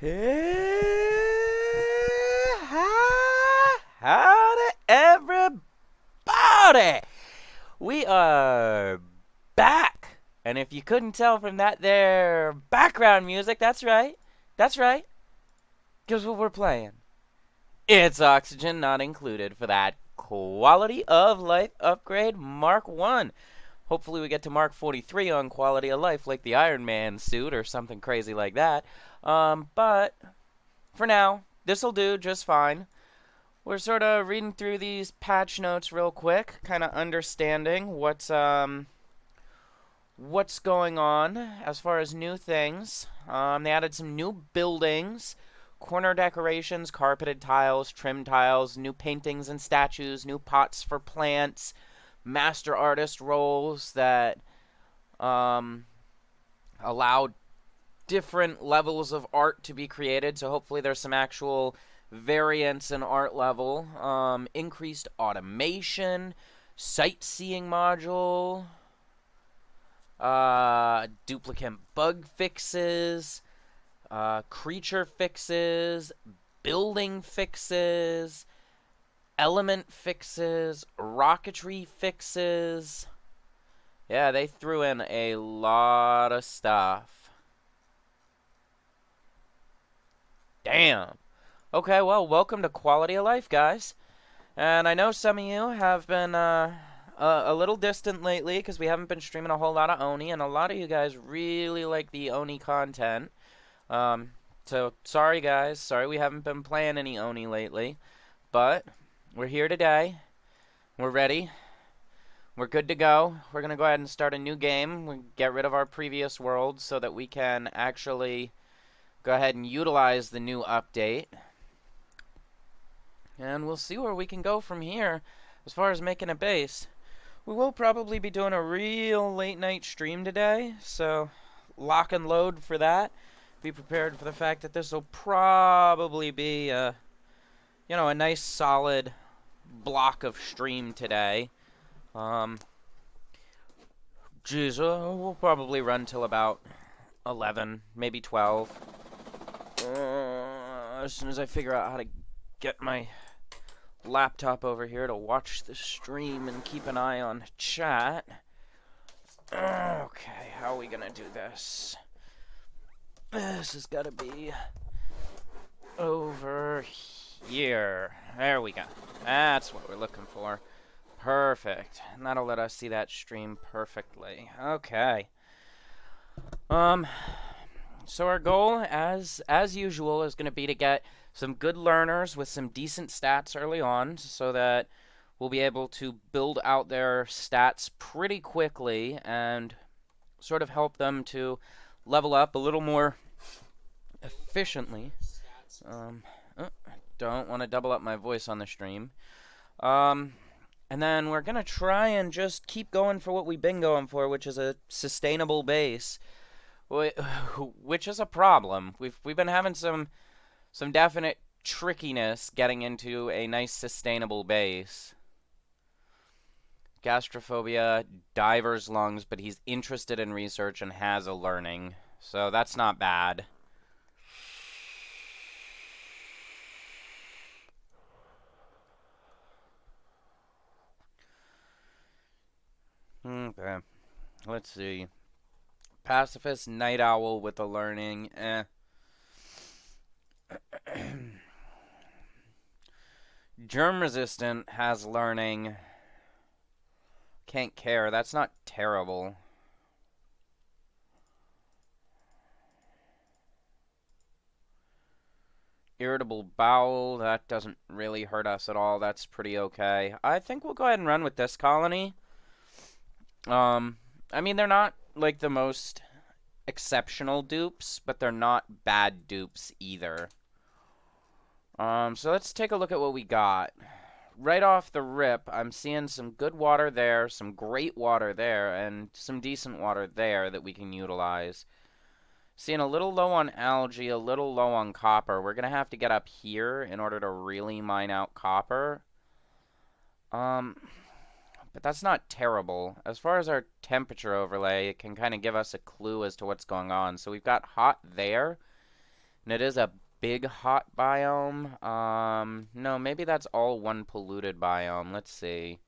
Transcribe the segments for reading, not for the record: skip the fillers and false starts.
Howdy, everybody! We are back! And if you couldn't tell from that there background music, that's right. That's right. Guess what we're playing? It's Oxygen Not Included for that Quality of Life Upgrade Mark 1. Hopefully we get to Mark 43 on Quality of Life like the Iron Man suit or something crazy like that. But for now, this'll do just fine. We're sort of reading through these patch notes real quick, kind of understanding what's going on as far as new things. They added some new buildings, corner decorations, carpeted tiles, trim tiles, new paintings and statues, new pots for plants, master artist roles that allow different levels of art to be created. So hopefully there's some actual variance in art level. Increased automation, sightseeing module, duplicate bug fixes, creature fixes, building fixes, element fixes, rocketry fixes. Yeah, they threw in a lot of stuff. Damn. Okay, well, welcome to Quality of Life, guys. And I know some of you have been a little distant lately because we haven't been streaming a whole lot of Oni, and a lot of you guys really like the Oni content. So, sorry, guys. Sorry we haven't been playing any Oni lately. But we're here today. We're ready. We're good to go. We're going to go ahead and start a new game. We get rid of our previous world so that we can actually go ahead and utilize the new update. And we'll see where we can go from here as far as making a base. We will probably be doing a real late night stream today, so lock and load for that. Be prepared for the fact that this will probably be a nice solid block of stream today. We'll probably run till about 11, maybe 12. As soon as I figure out how to get my laptop over here to watch the stream and keep an eye on chat. Okay, how are we gonna do this? This has got to be over here. There we go. That's what we're looking for. Perfect. And that'll let us see that stream perfectly. Okay. So our goal, as usual, is going to be to get some good learners with some decent stats early on so that we'll be able to build out their stats pretty quickly and sort of help them to level up a little more efficiently. Don't want to double up my voice on the stream. And then we're going to try and just keep going for what we've been going for, which is a sustainable base, which is a problem. We've been having some definite trickiness getting into a nice sustainable base. Gastrophobia, diver's lungs, but he's interested in research and has a learning, so that's not bad. Okay, let's see. Pacifist, night owl with a learning, Germ resistant has learning. Can't care, that's not terrible. Irritable bowel, that doesn't really hurt us at all. That's pretty okay. I think we'll go ahead and run with this colony. I mean, they're not like the most exceptional dupes, but they're not bad dupes either. So let's take a look at what we got. Right off the rip, I'm seeing some good water there, some great water there, and some decent water there that we can utilize. Seeing a little low on algae, a little low on copper. We're going to have to get up here in order to really mine out copper. But that's not terrible. As far as our temperature overlay, it can kind of give us a clue as to what's going on. So we've got hot there. And it is a big hot biome. No, maybe that's all one polluted biome. Let's see.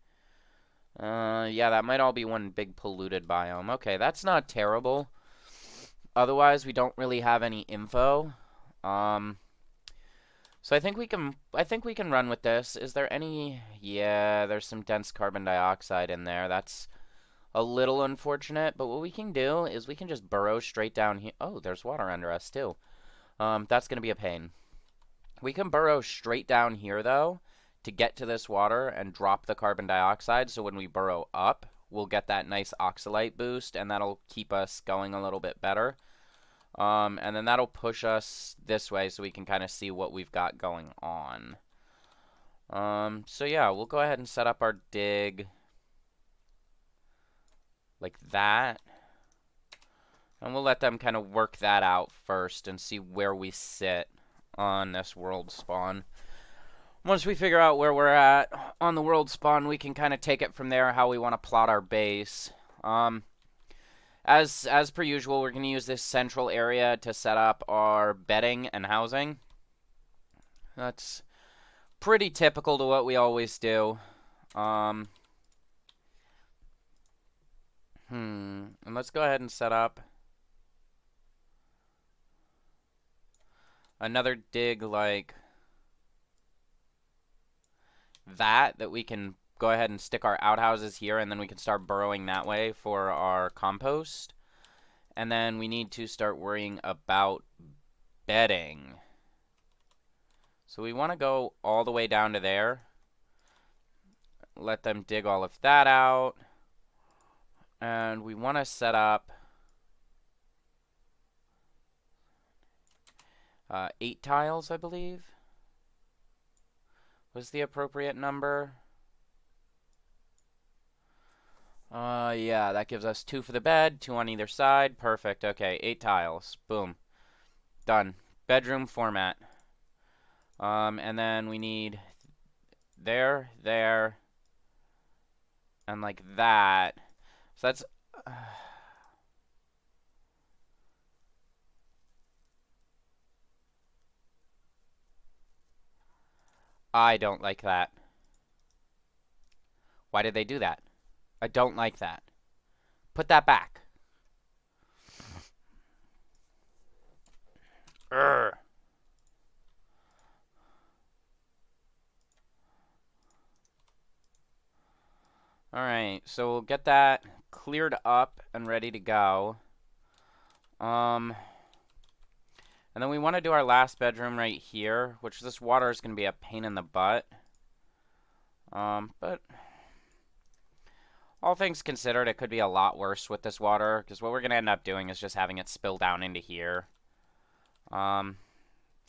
Yeah, that might all be one big polluted biome. Okay, that's not terrible. Otherwise, we don't really have any info. Um, so I think we can run with this. Is there any, yeah, there's some dense carbon dioxide in there. That's a little unfortunate, but what we can do is we can just burrow straight down here. Oh, there's water under us too. That's gonna be a pain. We can burrow straight down here though to get to this water and drop the carbon dioxide, so when we burrow up, we'll get that nice oxalite boost, and that'll keep us going a little bit better. And then that'll push us this way so we can kind of see what we've got going on. So yeah, we'll go ahead and set up our dig like that. And we'll let them kind of work that out first and see where we sit on this world spawn. Once we figure out where we're at on the world spawn, we can kind of take it from there how we want to plot our base. As per usual, we're going to use this central area to set up our bedding and housing. That's pretty typical to what we always do. And let's go ahead and set up another dig like that we can go ahead and stick our outhouses here, and then we can start burrowing that way for our compost. And then we need to start worrying about bedding. So we want to go all the way down to there. Let them dig all of that out. And we want to set up 8 tiles, I believe, was the appropriate number. Yeah, that gives us 2 for the bed, 2 on either side. Perfect. Okay, 8 tiles. Boom. Done. Bedroom format. And then we need there, and like that. So that's... I don't like that. Why did they do that? I don't like that. Put that back. Urgh. Alright, so we'll get that cleared up and ready to go. And then we want to do our last bedroom right here, which this water is going to be a pain in the butt. But all things considered, it could be a lot worse with this water, because what we're going to end up doing is just having it spill down into here. So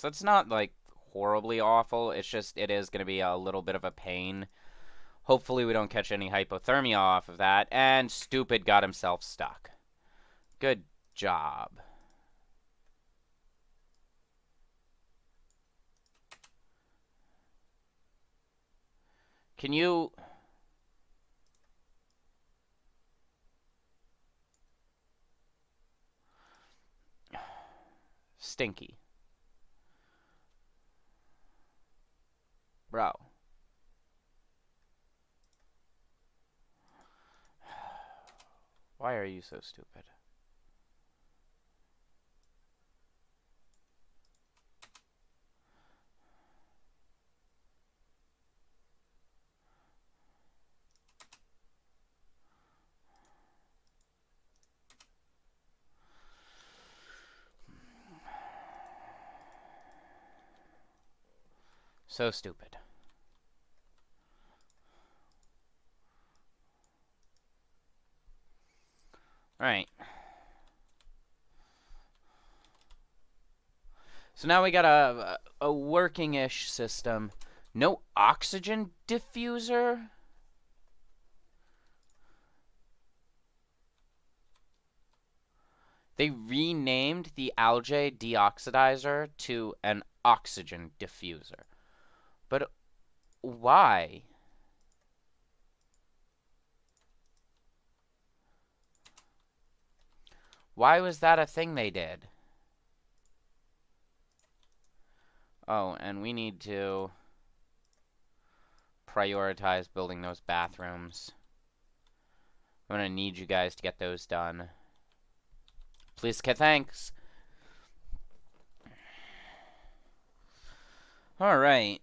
it's not, like, horribly awful. It's just, it is going to be a little bit of a pain. Hopefully we don't catch any hypothermia off of that. And Stupid got himself stuck. Good job. Can you... Stinky. Bro. Why are you so stupid? So stupid. Alright. So now we got a working-ish system. No oxygen diffuser? They renamed the algae deoxidizer to an oxygen diffuser. But why? Why was that a thing they did? Oh, and we need to prioritize building those bathrooms. I'm gonna need you guys to get those done. Please, okay, thanks. Alright.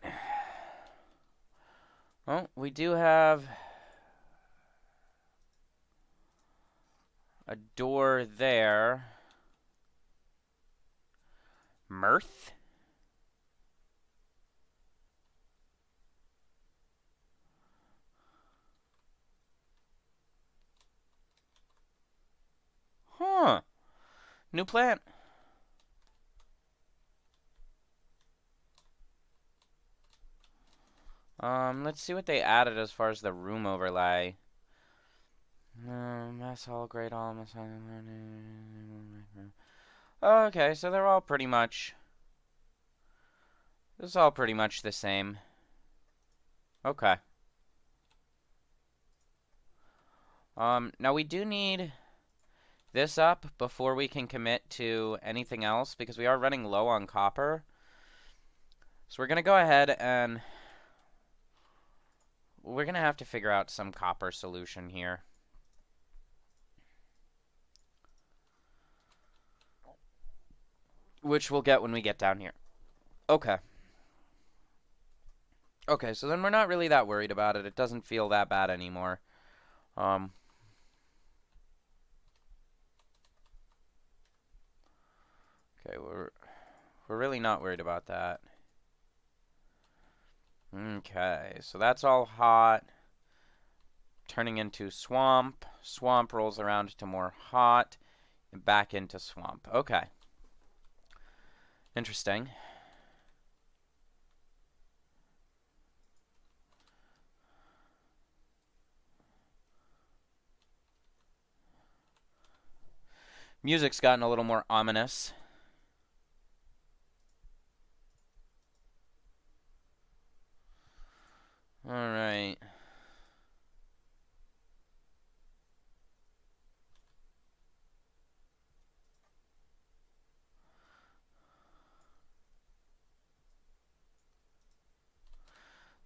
Well, we do have a door there. Mirth? Huh. New plant. Let's see what they added as far as the room overlay. Mess hall, great hall, mess hall. Okay, so they're all pretty much... This is all pretty much the same. Okay. Now we do need this up before we can commit to anything else, because we are running low on copper. So we're gonna go ahead and... We're gonna have to figure out some copper solution here. Which we'll get when we get down here. Okay. Okay, so then we're not really that worried about it. It doesn't feel that bad anymore. Okay, we're really not worried about that. Okay, so that's all hot. Turning into swamp. Swamp rolls around to more hot. And back into swamp. Okay. Interesting. Music's gotten a little more ominous. Alright.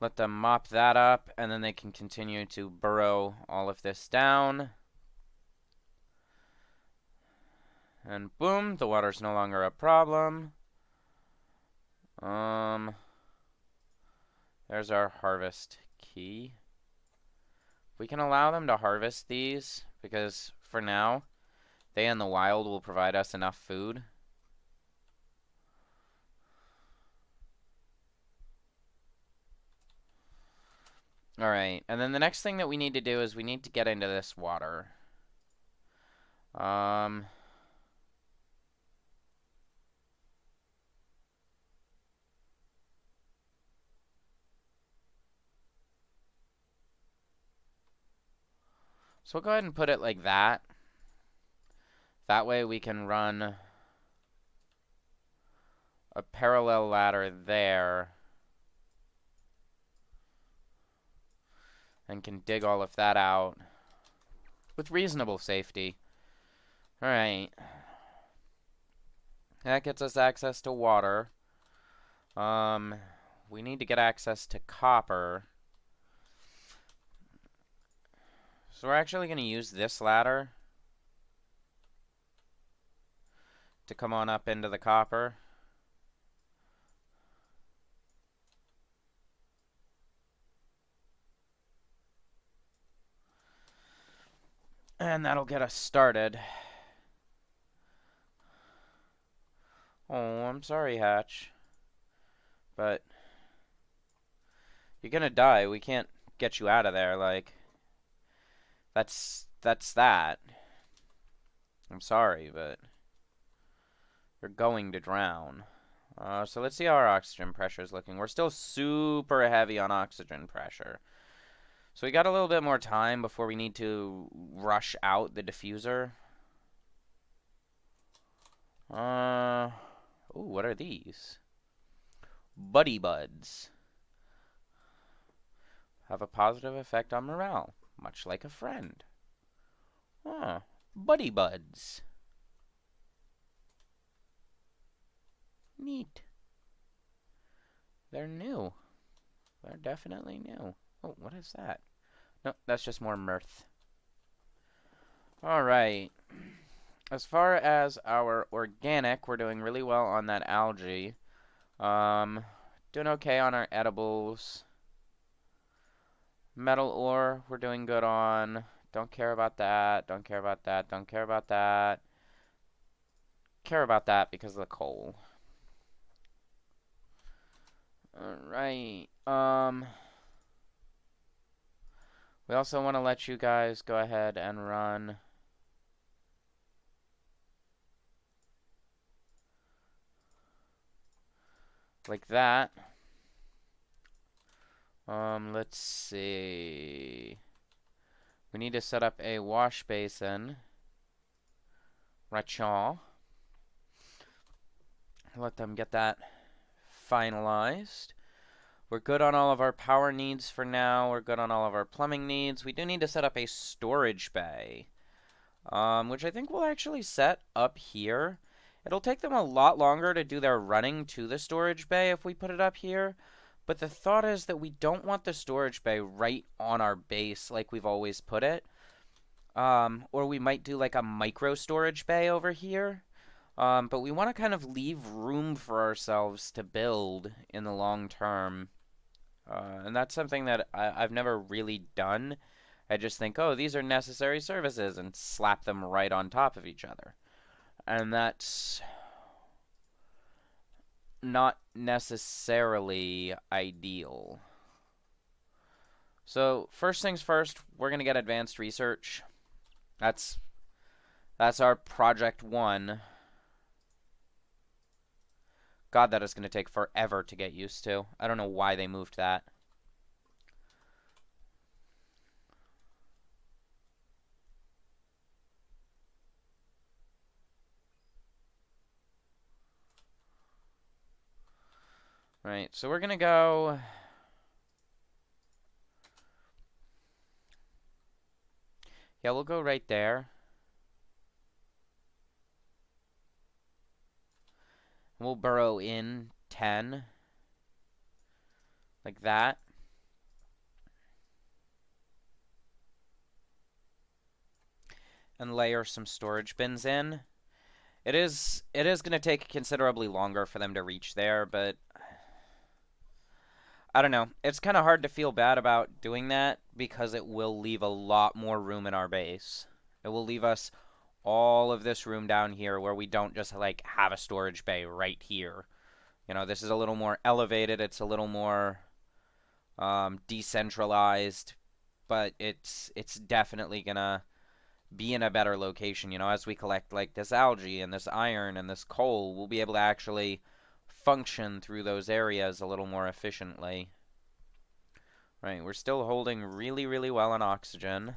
Let them mop that up, and then they can continue to burrow all of this down. And boom, the water's no longer a problem. There's our harvest key. We can allow them to harvest these, because for now, they in the wild will provide us enough food. Alright, and then the next thing that we need to do is we need to get into this water. So we'll go ahead and put it like that. That way we can run a parallel ladder there. And can dig all of that out with reasonable safety. Alright. That gets us access to water. We need to get access to copper. So we're actually going to use this ladder to come on up into the copper. And that'll get us started. Oh, I'm sorry, Hatch. But you're gonna die. We can't get you out of there, like... That's that. I'm sorry, but... You're going to drown. So let's see how our oxygen pressure is looking. We're still super heavy on oxygen pressure. So we got a little bit more time before we need to rush out the diffuser. Ooh, what are these? Buddy Buds. Have a positive effect on morale, much like a friend. Buddy Buds. Neat. They're new. They're definitely new. Oh, what is that? No, that's just more mirth. Alright. As far as our organic, we're doing really well on that algae. Doing okay on our edibles. Metal ore, we're doing good on. Don't care about that. Don't care about that. Don't care about that. Care about that because of the coal. Alright. We also want to let you guys go ahead and run like that. Let's see. We need to set up a wash basin. Rachon. Let them get that finalized. We're good on all of our power needs for now. We're good on all of our plumbing needs. We do need to set up a storage bay, which I think we'll actually set up here. It'll take them a lot longer to do their running to the storage bay if we put it up here. But the thought is that we don't want the storage bay right on our base like we've always put it. Or we might do like a micro storage bay over here. But we want to kind of leave room for ourselves to build in the long term. And that's something that I've never really done. I just think, oh, these are necessary services, and slap them right on top of each other. And that's not necessarily ideal. So, first things first, we're going to get advanced research. That's our project 1. God, that is going to take forever to get used to. I don't know why they moved that. Right, so we're going to go... Yeah, we'll go right there. We'll burrow in 10. Like that. And layer some storage bins in. It is going to take considerably longer for them to reach there, but I don't know. It's kind of hard to feel bad about doing that because it will leave a lot more room in our base. It will leave us all of this room down here where we don't just like have a storage bay right here. You know, this is a little more elevated. It's a little more decentralized, but it's definitely gonna be in a better location. You know, as we collect like this algae and this iron and this coal, we'll be able to actually function through those areas a little more efficiently. Right, we're still holding really, really well on oxygen.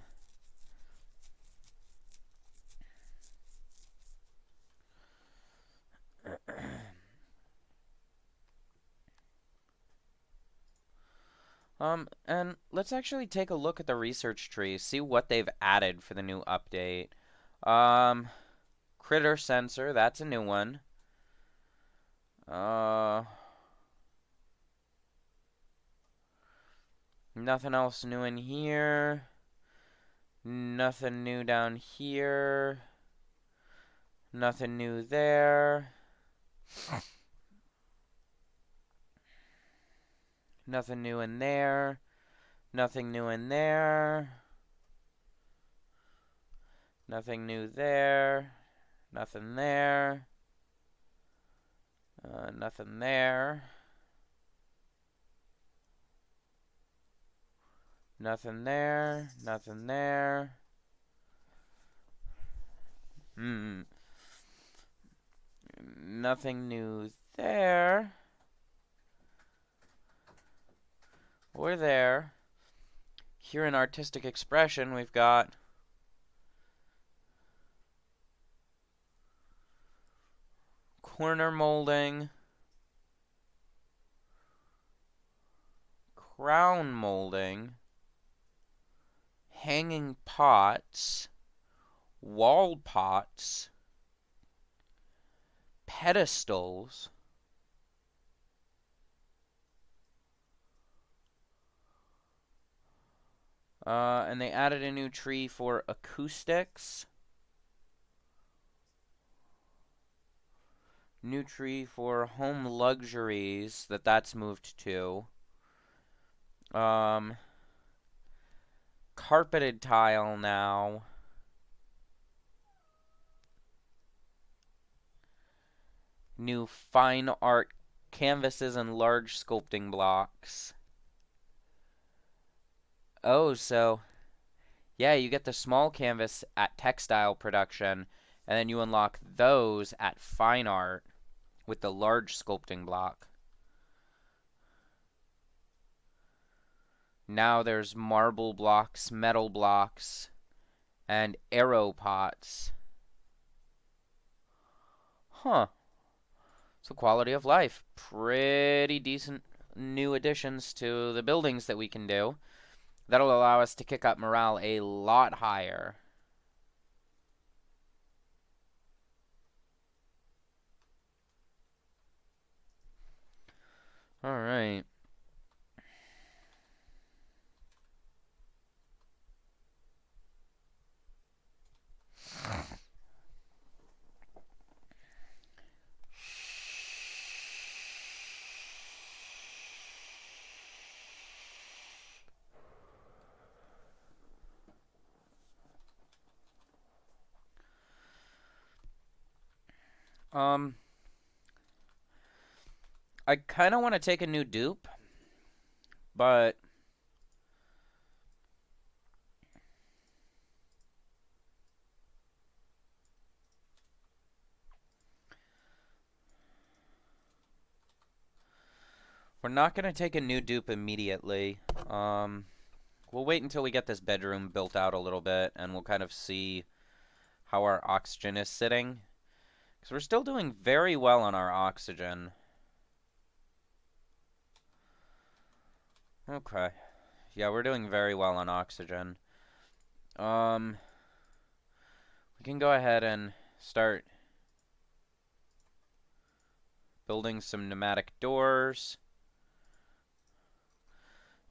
And let's actually take a look at the research tree, see what they've added for the new update. Critter sensor, that's a new one. Nothing else new in here. Nothing new down here. Nothing new there. Nothing new in there. Nothing new in there. Nothing new there. Nothing there. Nothing there. Nothing there. Nothing there. Nothing new there. Or there. Here in artistic expression, we've got corner molding, crown molding, hanging pots, wall pots, pedestals, And they added a new tree for acoustics. New tree for home luxuries that's moved to. Carpeted tile now. New fine art canvases and large sculpting blocks. Oh, so yeah, you get the small canvas at textile production, and then you unlock those at fine art with the large sculpting block. Now there's marble blocks, metal blocks, and arrow pots. Huh. So quality of life. Pretty decent new additions to the buildings that we can do. That'll allow us to kick up morale a lot higher. Alright. I kind of want to take a new dupe, but we're not going to take a new dupe immediately. We'll wait until we get this bedroom built out a little bit, and we'll kind of see how our oxygen is sitting. Because we're still doing very well on our oxygen. Okay. Yeah, we're doing very well on oxygen. We can go ahead and start building some pneumatic doors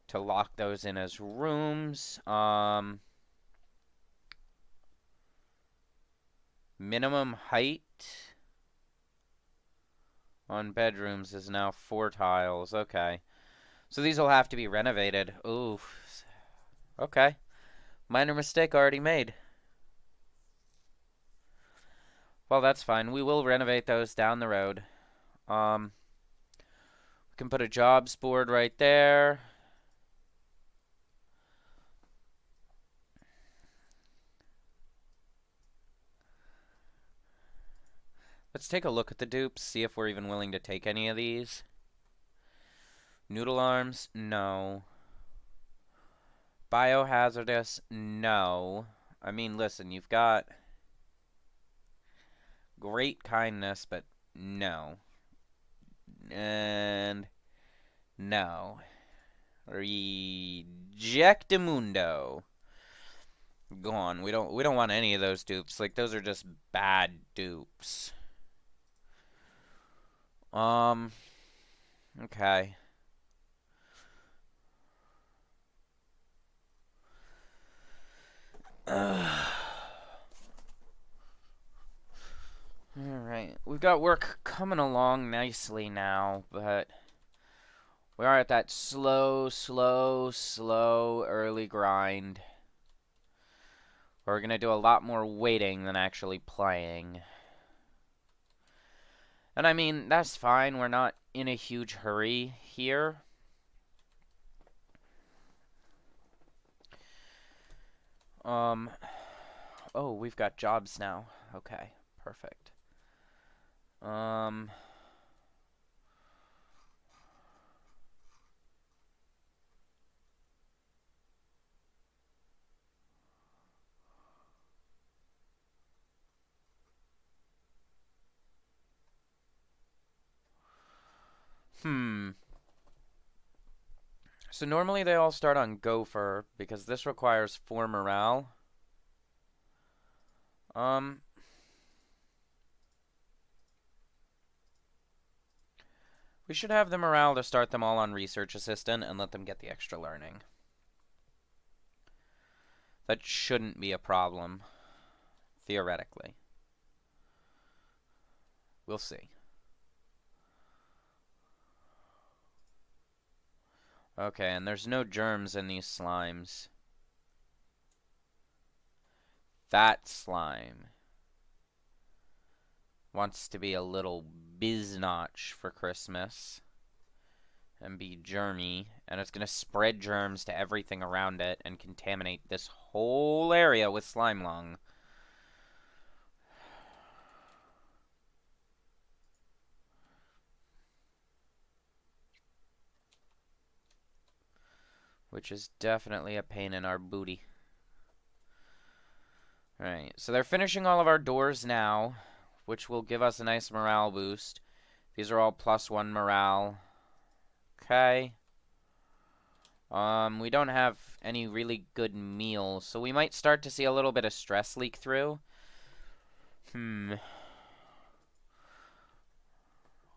to lock those in as rooms. Minimum height on bedrooms is now 4 tiles. Okay. So these will have to be renovated. Ooh. Okay. Minor mistake already made. Well, that's fine. We will renovate those down the road. We can put a jobs board right there. Let's take a look at the dupes, see if we're even willing to take any of these. Noodle arms? No. Biohazardous? No. I mean, listen, you've got great kindness, but no. And no. Rejectamundo. Gone. We don't want any of those dupes. Like, those are just bad dupes. Okay. Alright, we've got work coming along nicely now, but we are at that slow early grind. We're gonna do a lot more waiting than actually playing. And I mean, that's fine, we're not in a huge hurry here. Oh, we've got jobs now. Okay, perfect. So normally they all start on Gopher, because this requires 4 morale. We should have the morale to start them all on Research Assistant and let them get the extra learning. That shouldn't be a problem, theoretically. We'll see. Okay, and there's no germs in these slimes. That slime wants to be a little biznotch for Christmas and be germy, and it's going to spread germs to everything around it and contaminate this whole area with slime lung. Which is definitely a pain in our booty. Alright, so they're finishing all of our doors now, which will give us a nice morale boost. These are all +1 morale. Okay. We don't have any really good meals, so we might start to see a little bit of stress leak through.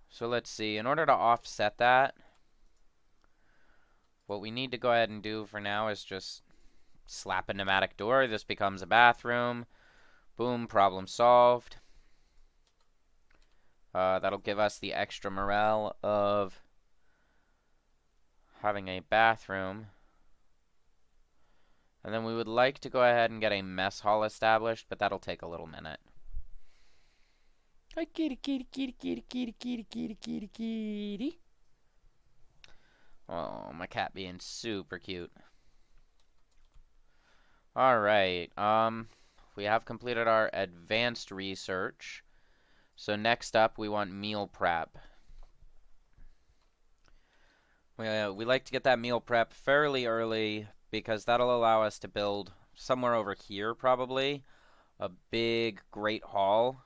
So let's see. In order to offset that, what we need to go ahead and do for now is just slap a pneumatic door. This becomes a bathroom. Boom, problem solved. That'll give us the extra morale of having a bathroom. And then we would like to go ahead and get a mess hall established, but that'll take a little minute. Hi, kitty, kitty, kitty, kitty, kitty, kitty, kitty, kitty, kitty. Oh, my cat being super cute. Alright, we have completed our advanced research. So next up, we want meal prep. We like to get that meal prep fairly early because that'll allow us to build somewhere over here, probably, a big great hall.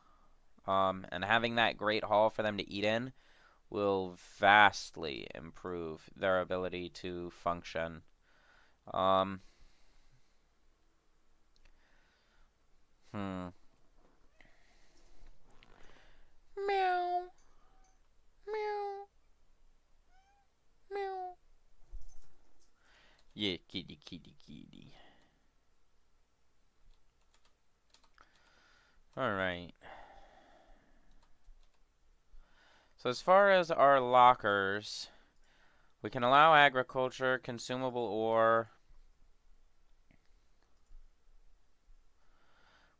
And having that great hall for them to eat in will vastly improve their ability to function. Meow. Meow. Meow. Yeah, kitty, kitty, kitty. Alright. So as far as our lockers, we can allow agriculture, consumable ore.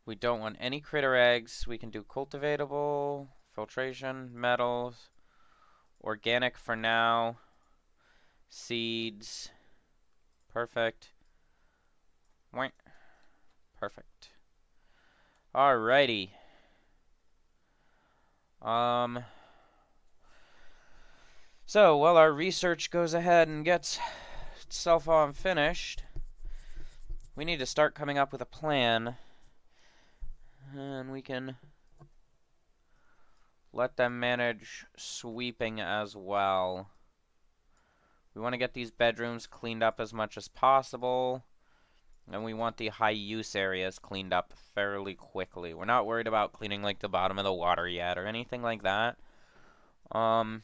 We don't want any critter eggs. We can do cultivatable, filtration, metals, organic for now, seeds. Perfect. Perfect. Alrighty. So, while our research goes ahead and gets itself on finished, we need to start coming up with a plan. And we can let them manage sweeping as well. We want to get these bedrooms cleaned up as much as possible. And we want the high use areas cleaned up fairly quickly. We're not worried about cleaning like the bottom of the water yet or anything like that. So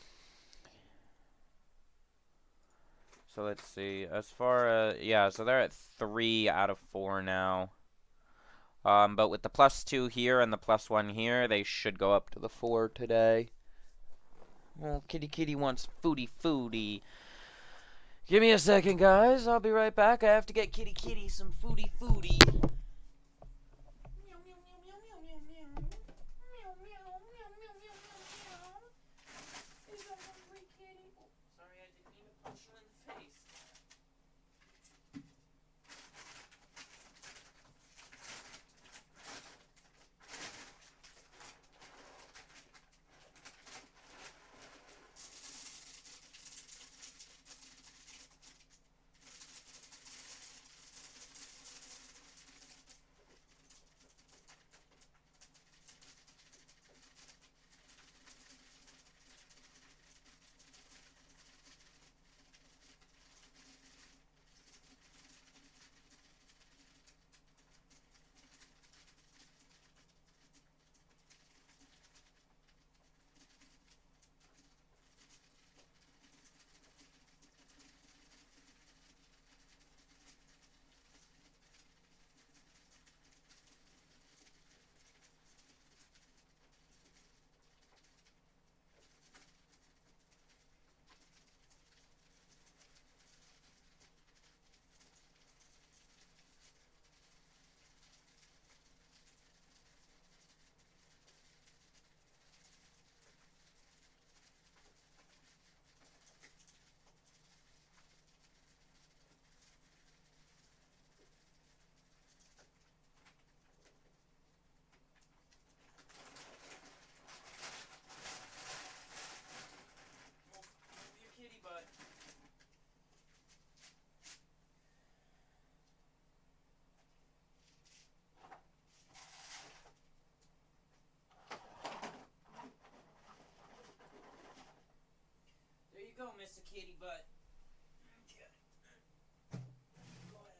let's see. As far as, yeah, so they're at 3 out of 4 now. But with the +2 here and the +1 here, they should go up to the 4 today. Oh, kitty kitty wants foodie foodie. Give me a second, guys. I'll be right back. I have to get kitty kitty some foodie foodie. Sorry, I didn't mean to punch you in the face. go, Mr. Kitty Butt. Okay. Go ahead.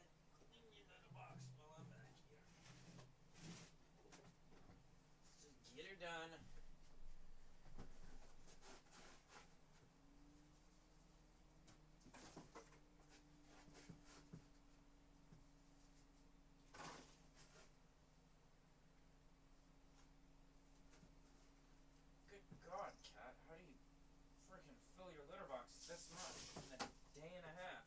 Clean your litter box while I'm back here. Just get her done. Good God, Cat. How do you freaking fill your litter box this much in a day and a half?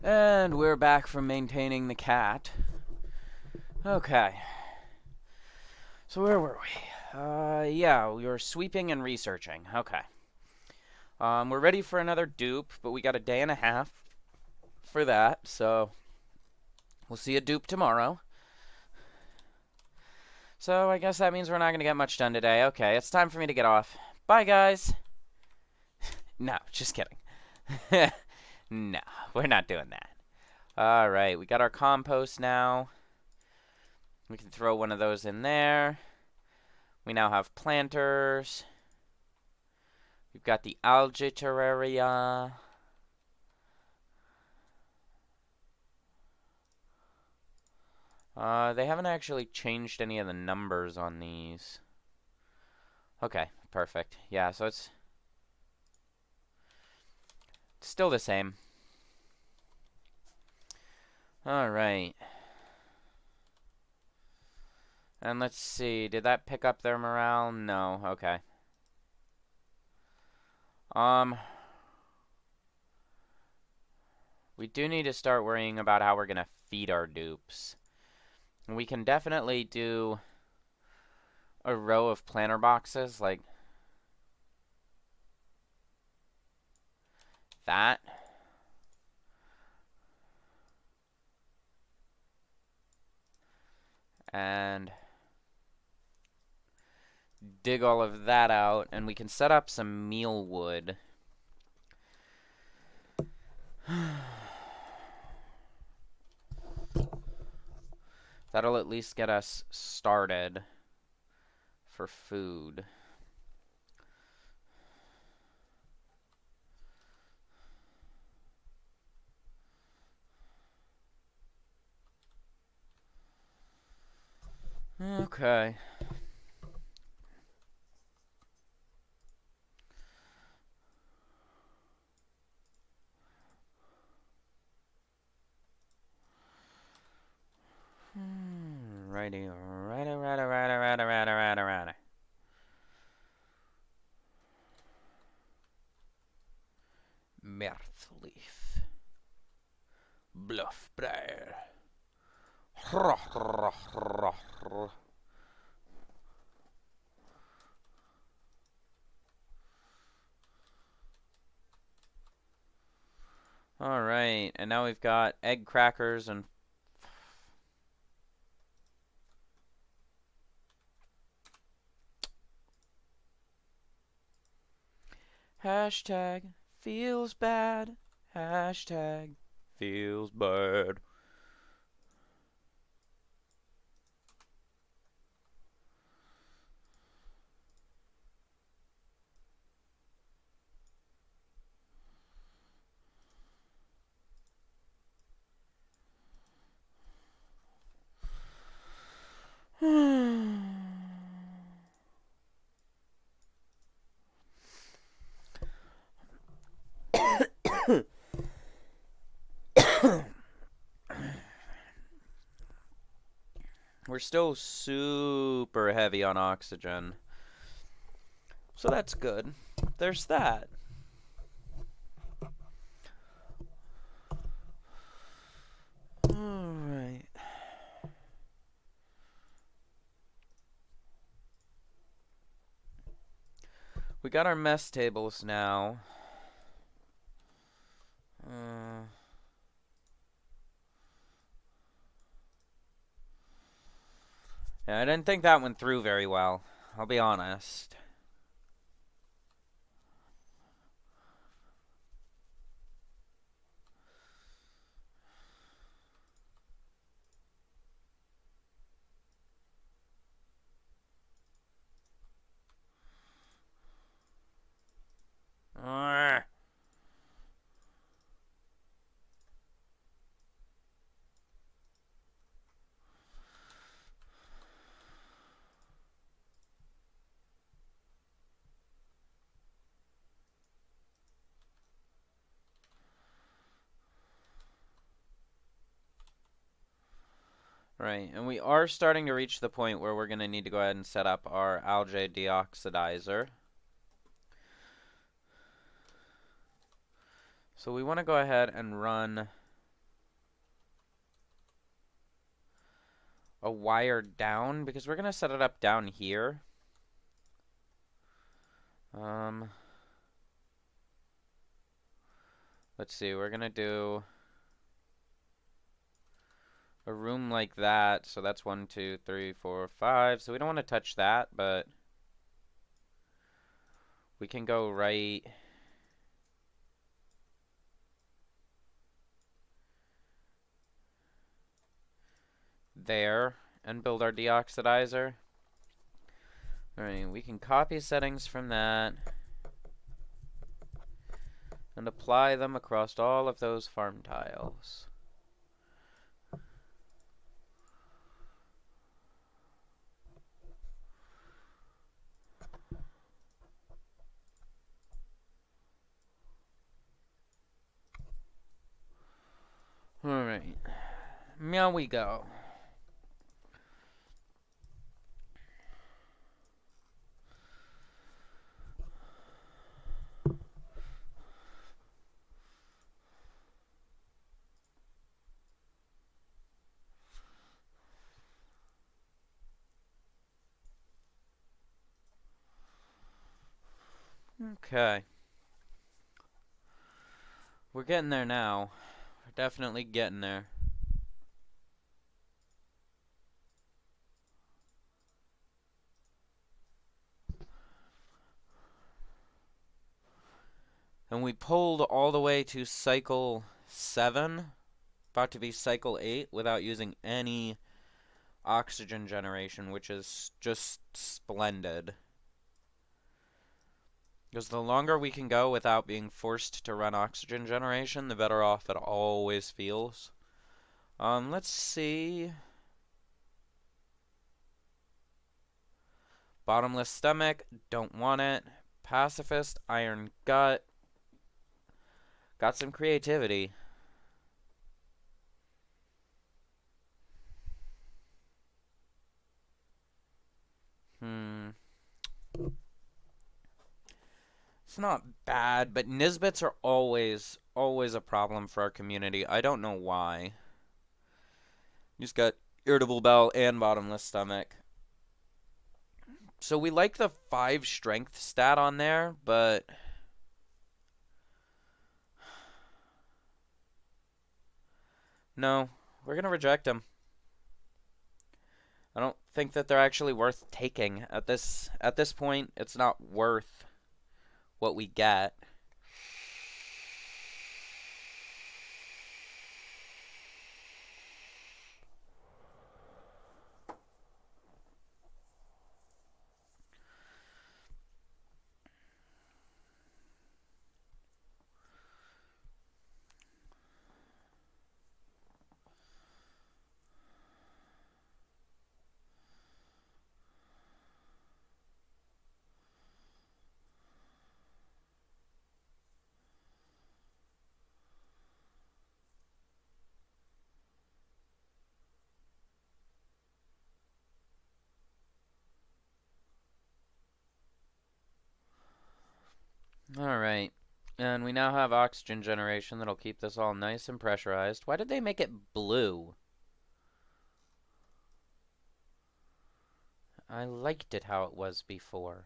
And we're back from maintaining the cat. Okay. So where were we? Yeah, we were sweeping and researching. Okay. We're ready for another dupe, but we got a day and a half for that, so we'll see a dupe tomorrow. So I guess that means we're not going to get much done today. Okay, it's time for me to get off. Bye, guys. No, just kidding. No, we're not doing that. Alright, we got our compost now. We can throw one of those in there. We now have planters. We've got the algae terraria. They haven't actually changed any of the numbers on these. Okay, perfect. Yeah, so it's still the same. Alright. And let's see, did that pick up their morale? No, okay. We do need to start worrying about how we're gonna feed our dupes. We can definitely do a row of planter boxes like that. And dig all of that out, and we can set up some meal wood. That'll at least get us started for food. Okay. Righty, righty. Mirthleaf. Bluffbriar. Alright, and now we've got egg crackers and hashtag feels bad. Hashtag feels bad. still super heavy on oxygen. So that's good. There's that. Alright. We got our mess tables now. Yeah, I didn't think that went through very well. I'll be honest. Right, and we are starting to reach the point where we're going to need to go ahead and set up our algae deoxidizer. So we want to go ahead and run a wire down, because we're going to set it up down here. Let's see, we're going to do a room like that. So that's 1, 2, 3, 4, 5. So we don't want to touch that, but we can go right there and build our deoxidizer. Alright, we can copy settings from that and apply them across all of those farm tiles. Alright, now we go. Okay. We're getting there now. We're definitely getting there. And we pulled all the way to cycle 7, about to be cycle 8, without using any oxygen generation, which is just splendid. Because the longer we can go without being forced to run oxygen generation, the better off it always feels. Let's see. Bottomless stomach, don't want it. Pacifist, iron gut. Got some creativity. It's not bad, but Nisbets are always a problem for our community. I don't know why. He's got irritable bowel and bottomless stomach. So we like the 5 strength stat on there, but no, we're gonna reject him. I don't think that they're actually worth taking at this point. It's not worth what we get. Alright. And we now have oxygen generation that'll keep this all nice and pressurized. Why did they make it blue? I liked it how it was before.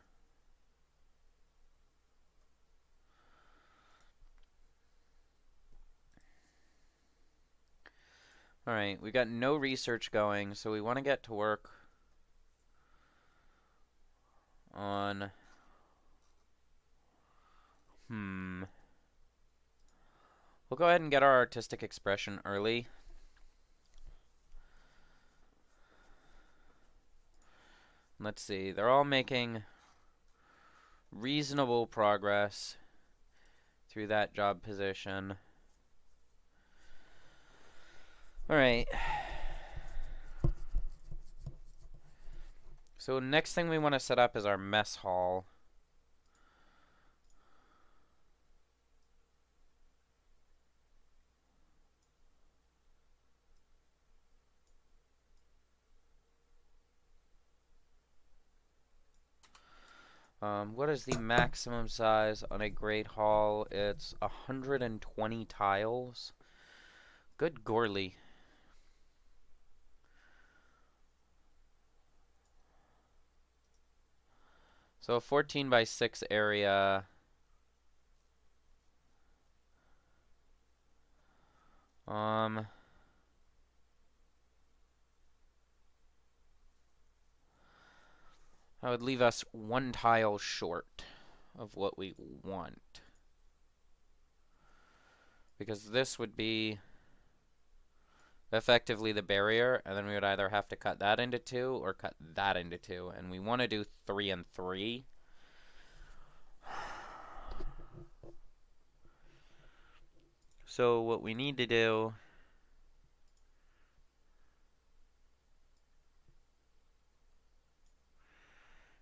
Alright, we got no research going, so we want to get to work on... We'll go ahead and get our artistic expression early. Let's see, they're all making reasonable progress through that job position. Alright. So next thing we want to set up is our mess hall. What is the maximum size on a great hall? It's 120 tiles. Good Gorley. So a 14 by 6 area. That would leave us one tile short of what we want. Because this would be effectively the barrier, and then we would either have to cut that into 2 or cut that into 2, and we want to do 3 and 3. So what we need to do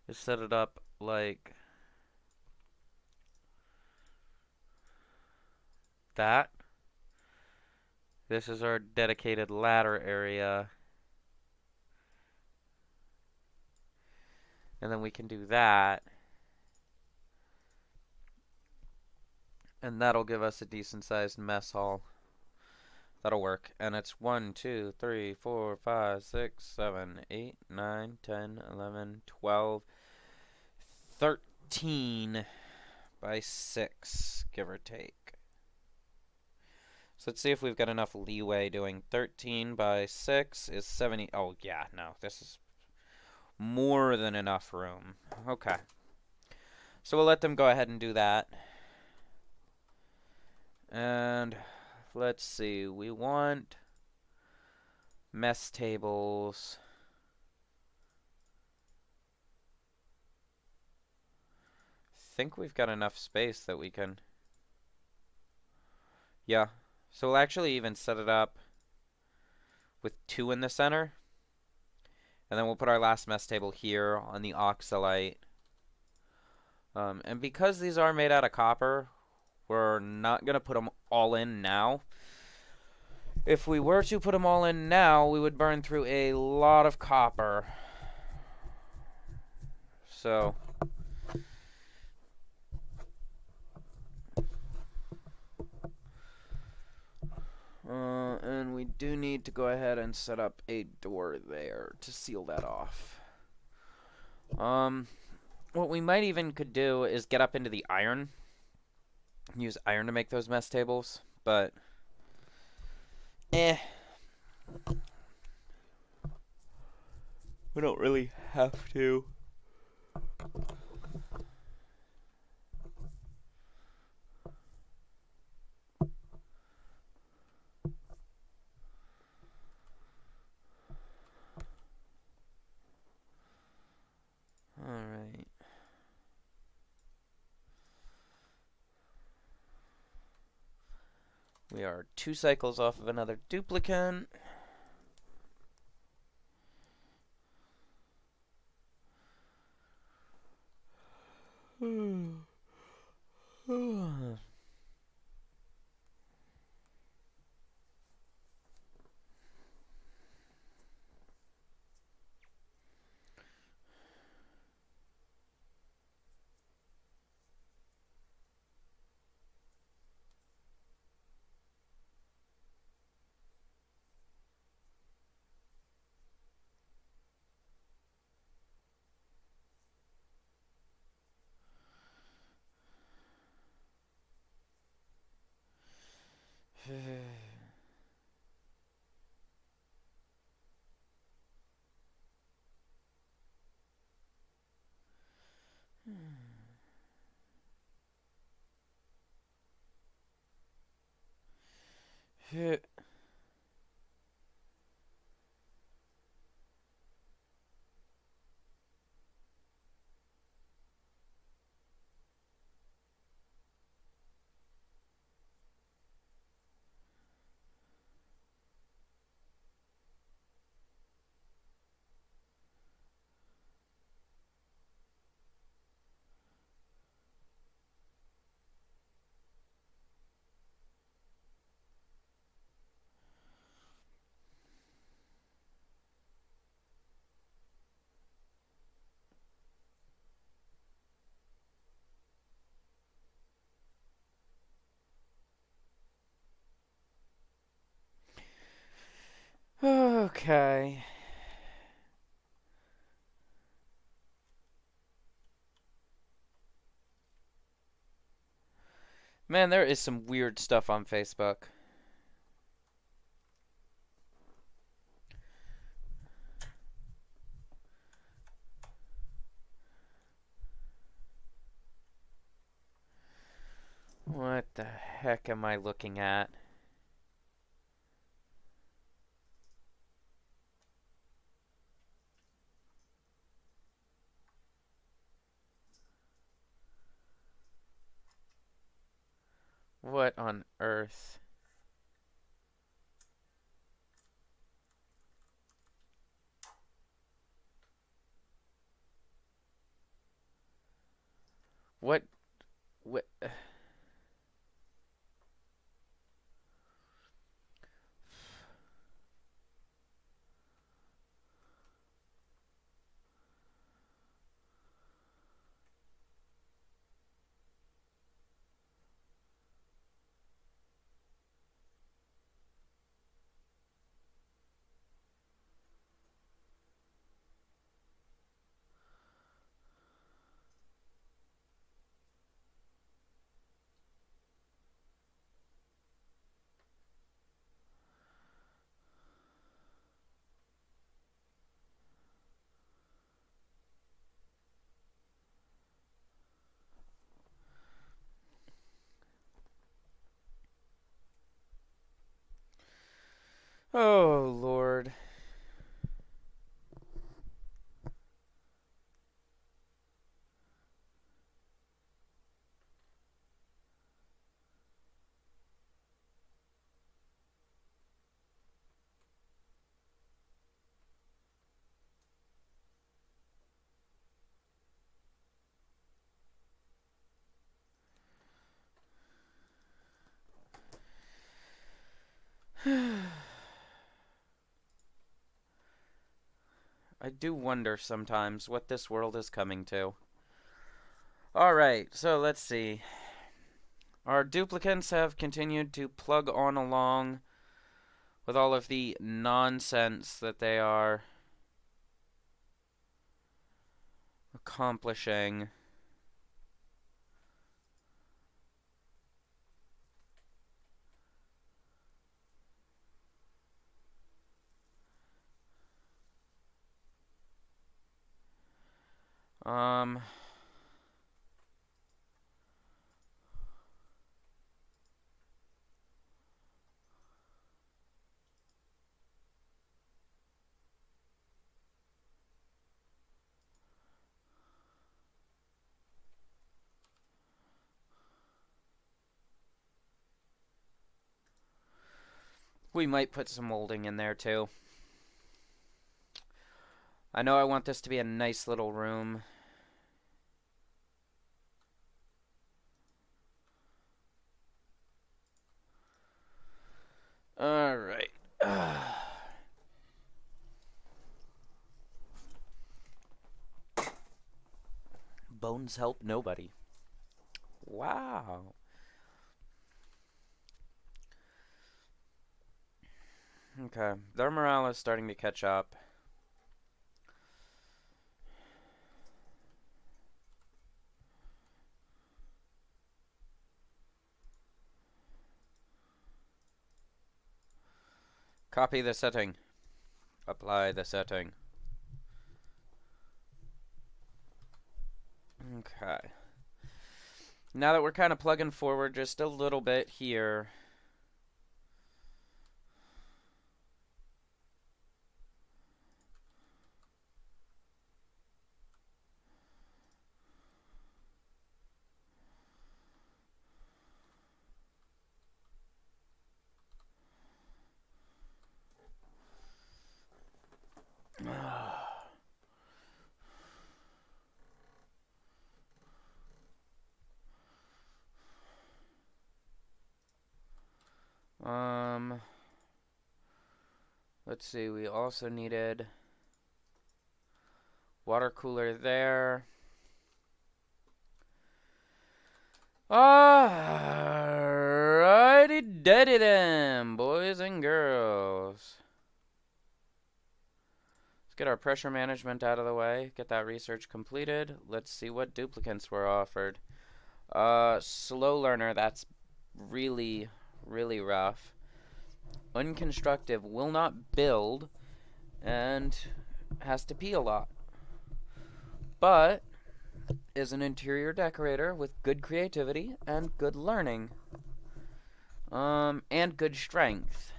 is set it up like that. This is our dedicated ladder area. And then we can do that. And that'll give us a decent sized mess hall. That'll work. And it's 1, 2, 3, 4, 5, 6, 7, 8, 9, 10, 11, 12, 13 by 6, give or take. So let's see if we've got enough leeway doing 13 by 6 is 70. Oh, yeah, no, this is more than enough room. Okay. So we'll let them go ahead and do that. And let's see, we want mess tables. I think we've got enough space that we can... Yeah. So we'll actually even set it up with 2 in the center. And then we'll put our last mess table here on the oxalite. And because these are made out of copper, we're not going to put them all in now. If we were to put them all in now, we would burn through a lot of copper. So... and we do need to go ahead and set up a door there to seal that off. What we might even could do is get up into the iron. Use iron to make those mess tables, but... We don't really have to. Alright. We are 2 cycles off of another duplicate. Okay. Man, there is some weird stuff on Facebook. What the heck am I looking at? What on earth? What? What? Oh, Lord. I do wonder sometimes what this world is coming to. Alright, so let's see. Our duplicants have continued to plug on along with all of the nonsense that they are accomplishing. Um, we might put some molding in there too. I know I want this to be a nice little room. Alright. Bones help nobody. Wow. Okay, their morale is starting to catch up. Copy the setting. Apply the setting. Okay. Now that we're kind of plugging forward just a little bit here, Um, let's see, we also needed water cooler there. Alrighty, daddy them, boys and girls. Let's get our pressure management out of the way, get that research completed. Let's see what duplicants were offered. Slow learner, that's really, really rough. Unconstructive, will not build, and has to pee a lot. But is an interior decorator with good creativity and good learning. And good strength.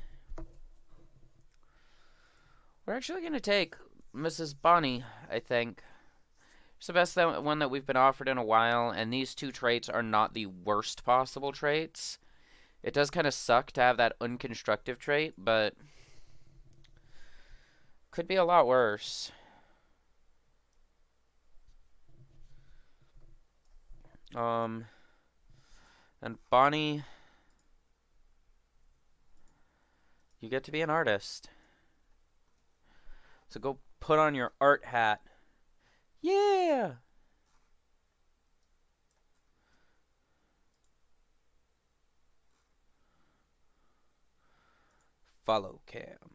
We're actually going to take Mrs. Bonnie, I think. It's the best one that we've been offered in a while, and these two traits are not the worst possible traits. It does kind of suck to have that unconstructive trait, but could be a lot worse. And Bonnie, you get to be an artist. So go put on your art hat. Yeah! Follow cam.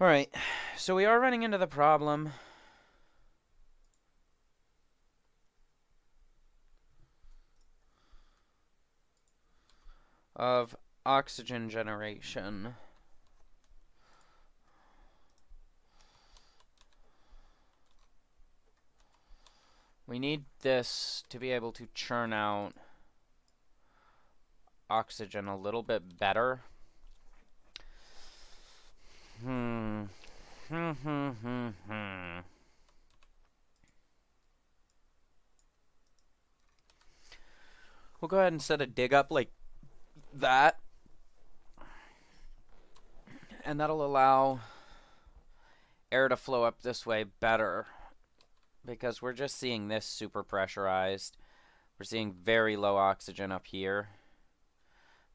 Alright, so we are running into the problem of oxygen generation. We need this to be able to churn out oxygen a little bit better. We'll go ahead and set a dig up like that. And that'll allow air to flow up this way better. Because we're just seeing this super pressurized. We're seeing very low oxygen up here.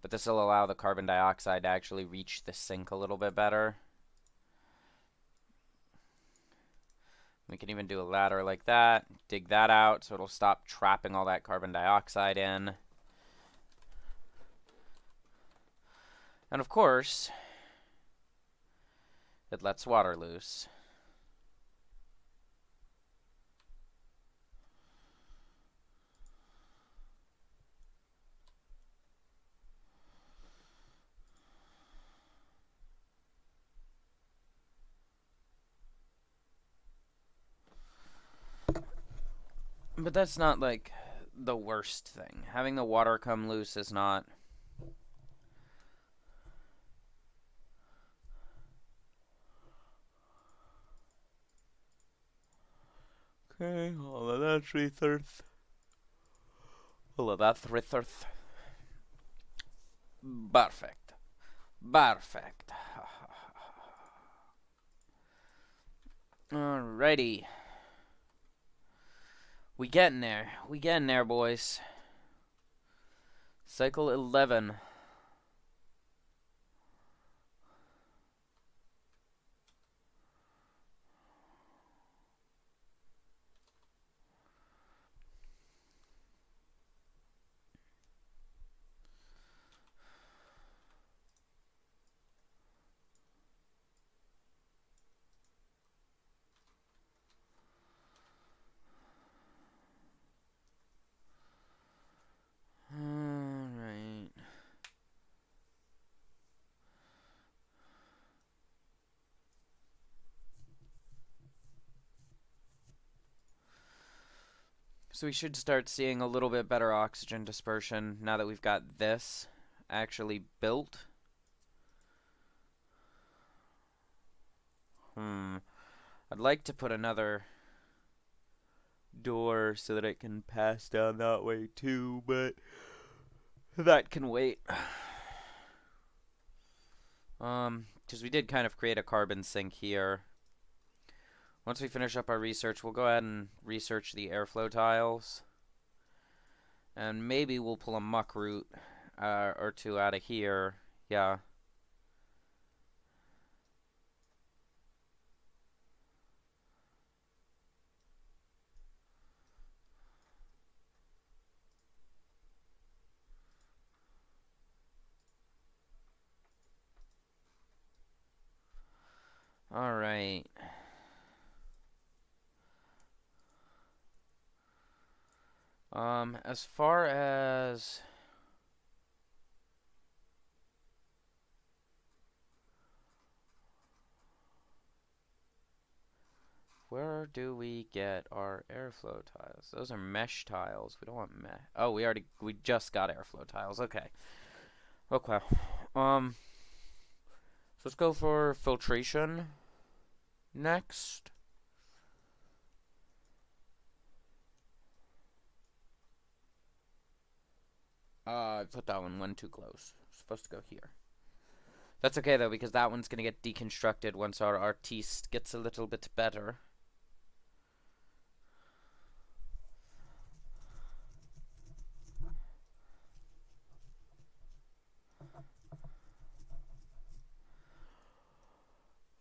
But this will allow the carbon dioxide to actually reach the sink a little bit better. We can even do a ladder like that, dig that out so it'll stop trapping all that carbon dioxide in. And of course, it lets water loose. But that's not, like, the worst thing. Having the water come loose is not... Okay, all of that research. All of that research. Perfect. Perfect. Alrighty. We getting there. We getting there, boys. Cycle 11. Alright. So we should start seeing a little bit better oxygen dispersion now that we've got this actually built. I'd like to put another door so that it can pass down that way too, but that can wait. Because we did kind of create a carbon sink here. Once we finish up our research, we'll go ahead and research the airflow tiles. And maybe we'll pull a muck root or two out of here. Yeah. Alright. As far as where do we get our airflow tiles? Those are mesh tiles. We don't want mesh. Oh, we just got airflow tiles. Okay. Okay. So let's go for filtration next. I put that one too close. It's supposed to go here. That's okay though, because that one's gonna get deconstructed once our artiste gets a little bit better.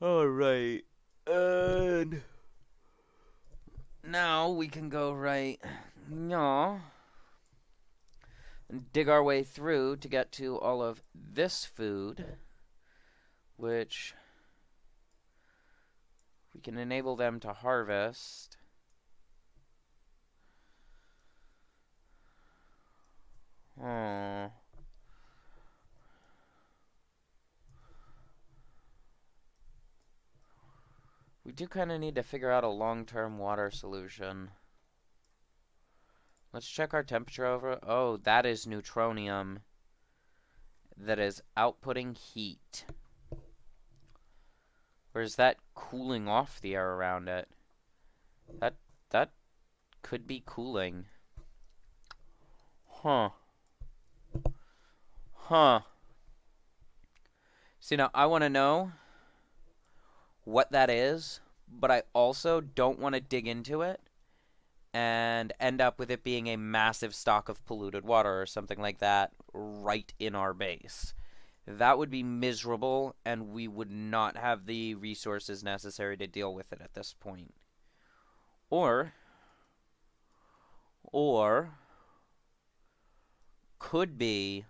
Alright. And now we can go right and dig our way through to get to all of this food, which we can enable them to harvest. Oh. We do kind of need to figure out a long-term water solution. Let's check our temperature over. Oh, that is neutronium that is outputting heat. Or is that cooling off the air around it? That could be cooling. Huh. See, now I want to know what that is, but I also don't want to dig into it and end up with it being a massive stock of polluted water or something like that right in our base. That would be miserable, and we would not have the resources necessary to deal with it at this point. Or could be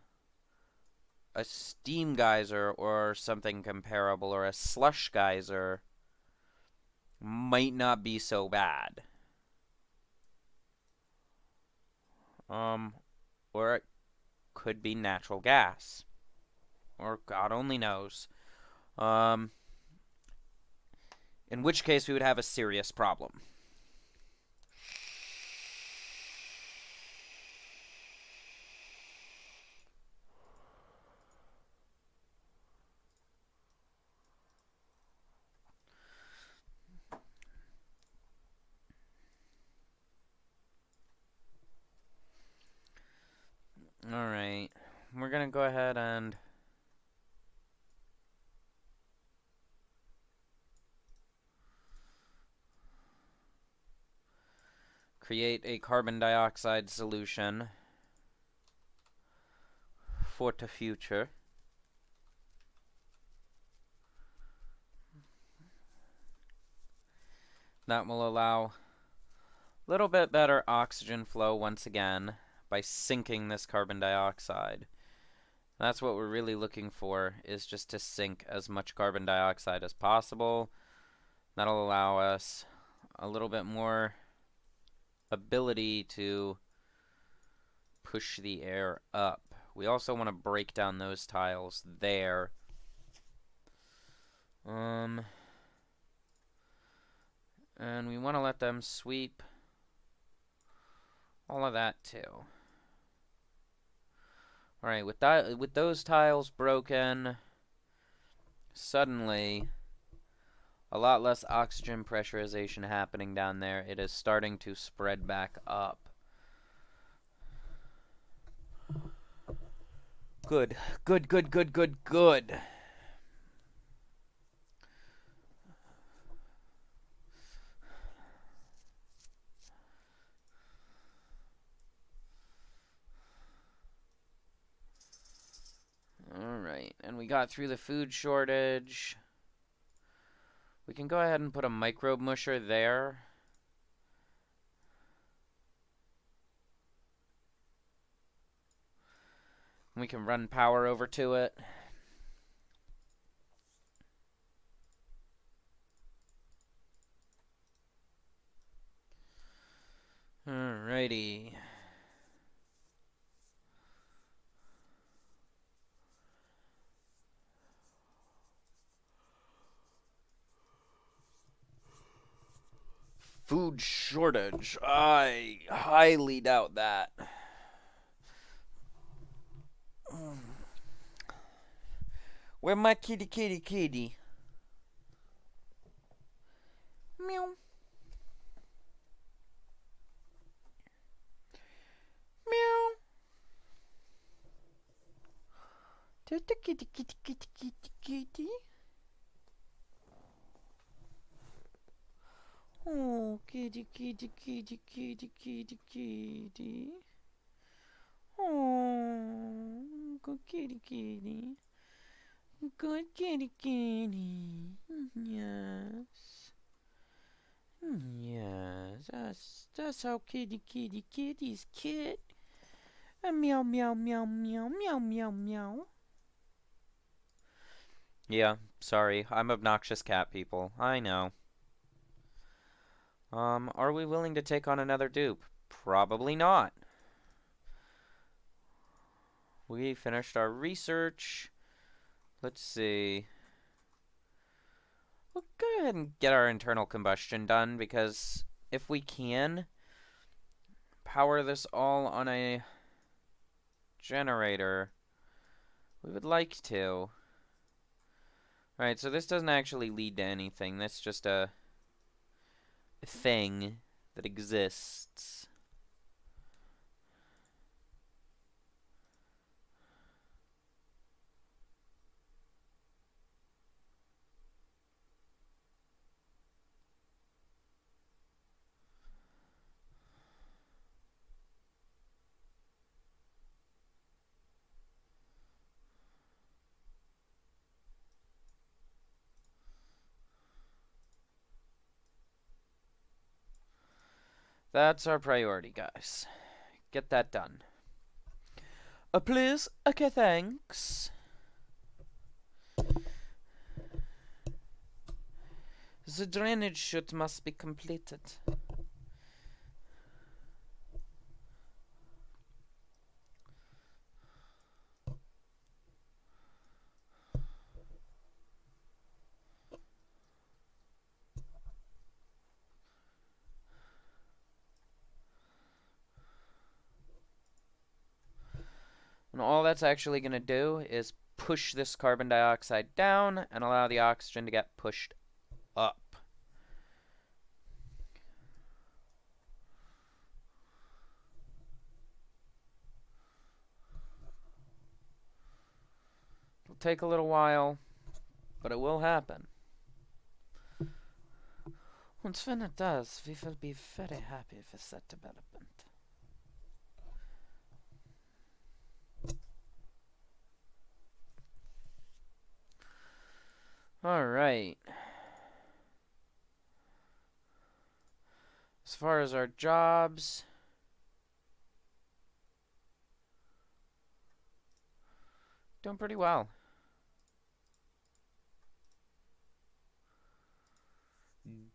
a steam geyser or something comparable, or a slush geyser might not be so bad. Or it could be natural gas. Or God only knows. In which case we would have a serious problem. Alright. We're gonna go ahead and create a carbon dioxide solution for the future. That will allow a little bit better oxygen flow once again by sinking this carbon dioxide. That's what we're really looking for, is just to sink as much carbon dioxide as possible. That'll allow us a little bit more ability to push the air up. We also want to break down those tiles there. And we want to let them sweep all of that too. Alright, with those tiles broken, suddenly a lot less oxygen pressurization happening down there. It is starting to spread back up. Good. Good, good, good, good, good. Alright, and we got through the food shortage. We can go ahead and put a microbe musher there. We can run power over to it. Alrighty. Food shortage. I highly doubt that. Where my kitty? Meow. Meow. Kitty. Oh, kitty. Oh, good kitty. Good kitty. Yes. Yes, that's how kitties kid. Meow. Yeah, sorry. I'm obnoxious cat people. I know. Are we willing to take on another dupe? Probably not. We finished our research. Let's see. We'll go ahead and get our internal combustion done, because if we can power this all on a generator, we would like to. Right, so this doesn't actually lead to anything. That's just a thing that exists. That's our priority, guys. Get that done. Please? Okay, thanks. The drainage chute must be completed. And all that's actually going to do is push this carbon dioxide down and allow the oxygen to get pushed up. It'll take a little while, but it will happen. Once when it does, we will be very happy with that development. Alright. As far as our jobs, doing pretty well.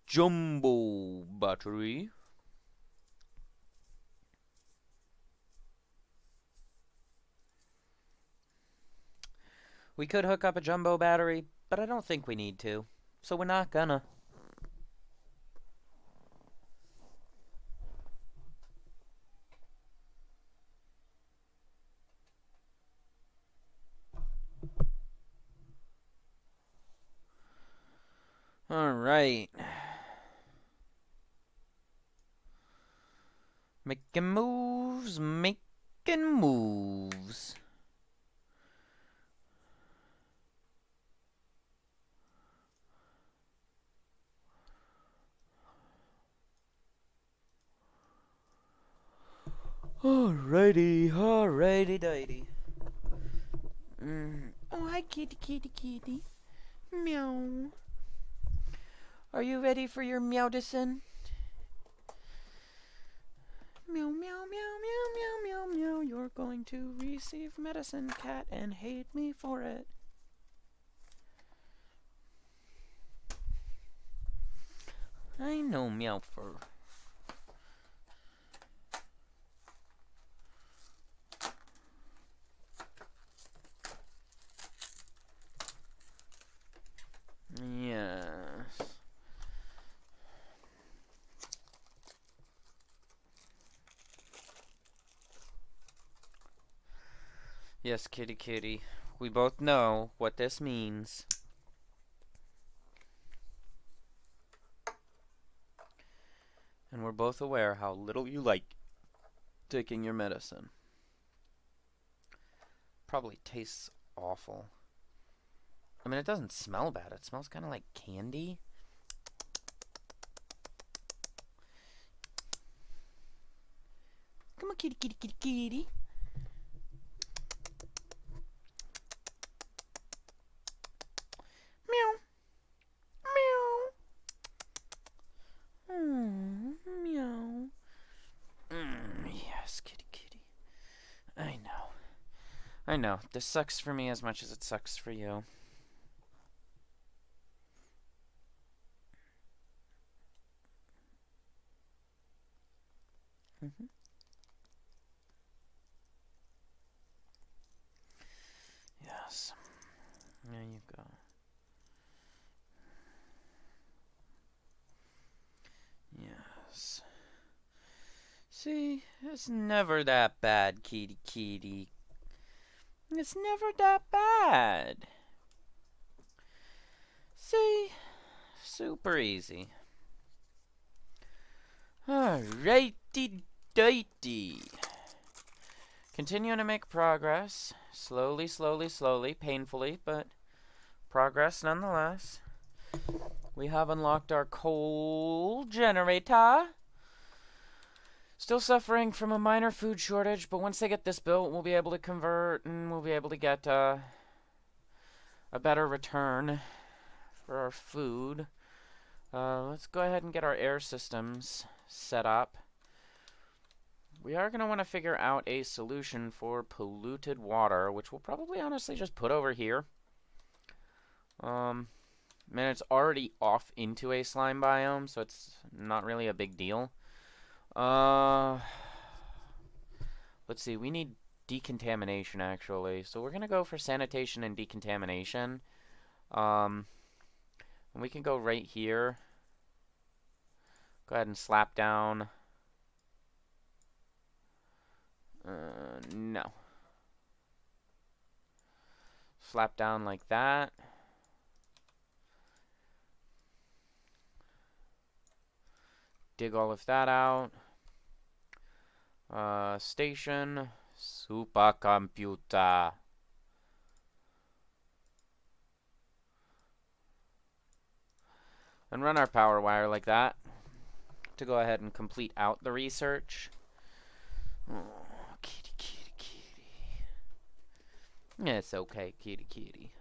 Jumbo battery. We could hook up a jumbo battery, but I don't think we need to, so we're not gonna. Alright. Making moves, making moves. Alrighty, dighty. Oh, hi, kitty. Meow. Are you ready for your meowdicin? Meow, meow, meow, meow, meow, meow, meow. You're going to receive medicine, cat, and hate me for it. I know, meow fur. Yes. Yes, kitty. We both know what this means. And we're both aware how little you like taking your medicine. Probably tastes awful. I mean, it doesn't smell bad. It smells kind of like candy. Come on, kitty. Meow. Meow. Yes, kitty. I know. This sucks for me as much as it sucks for you. Yes. There you go. Yes. See, it's never that bad, kitty. It's never that bad. See, super easy. Alrighty dighty. Continuing to make progress. Slowly, painfully, but progress nonetheless. We have unlocked our coal generator. Still suffering from a minor food shortage, but once they get this built, we'll be able to convert and we'll be able to get a better return for our food. Let's go ahead and get our air systems set up. We are going to want to figure out a solution for polluted water, which we'll probably honestly just put over here. I mean, it's already off into a slime biome, so it's not really a big deal. Let's see, we need decontamination, actually. So we're going to go for sanitation and decontamination. And we can go right here. Go ahead and slap down. No. Slap down like that. Dig all of that out. Station. Supercomputer. And run our power wire like that to go ahead and complete out the research. Oh, kitty. It's okay, kitty.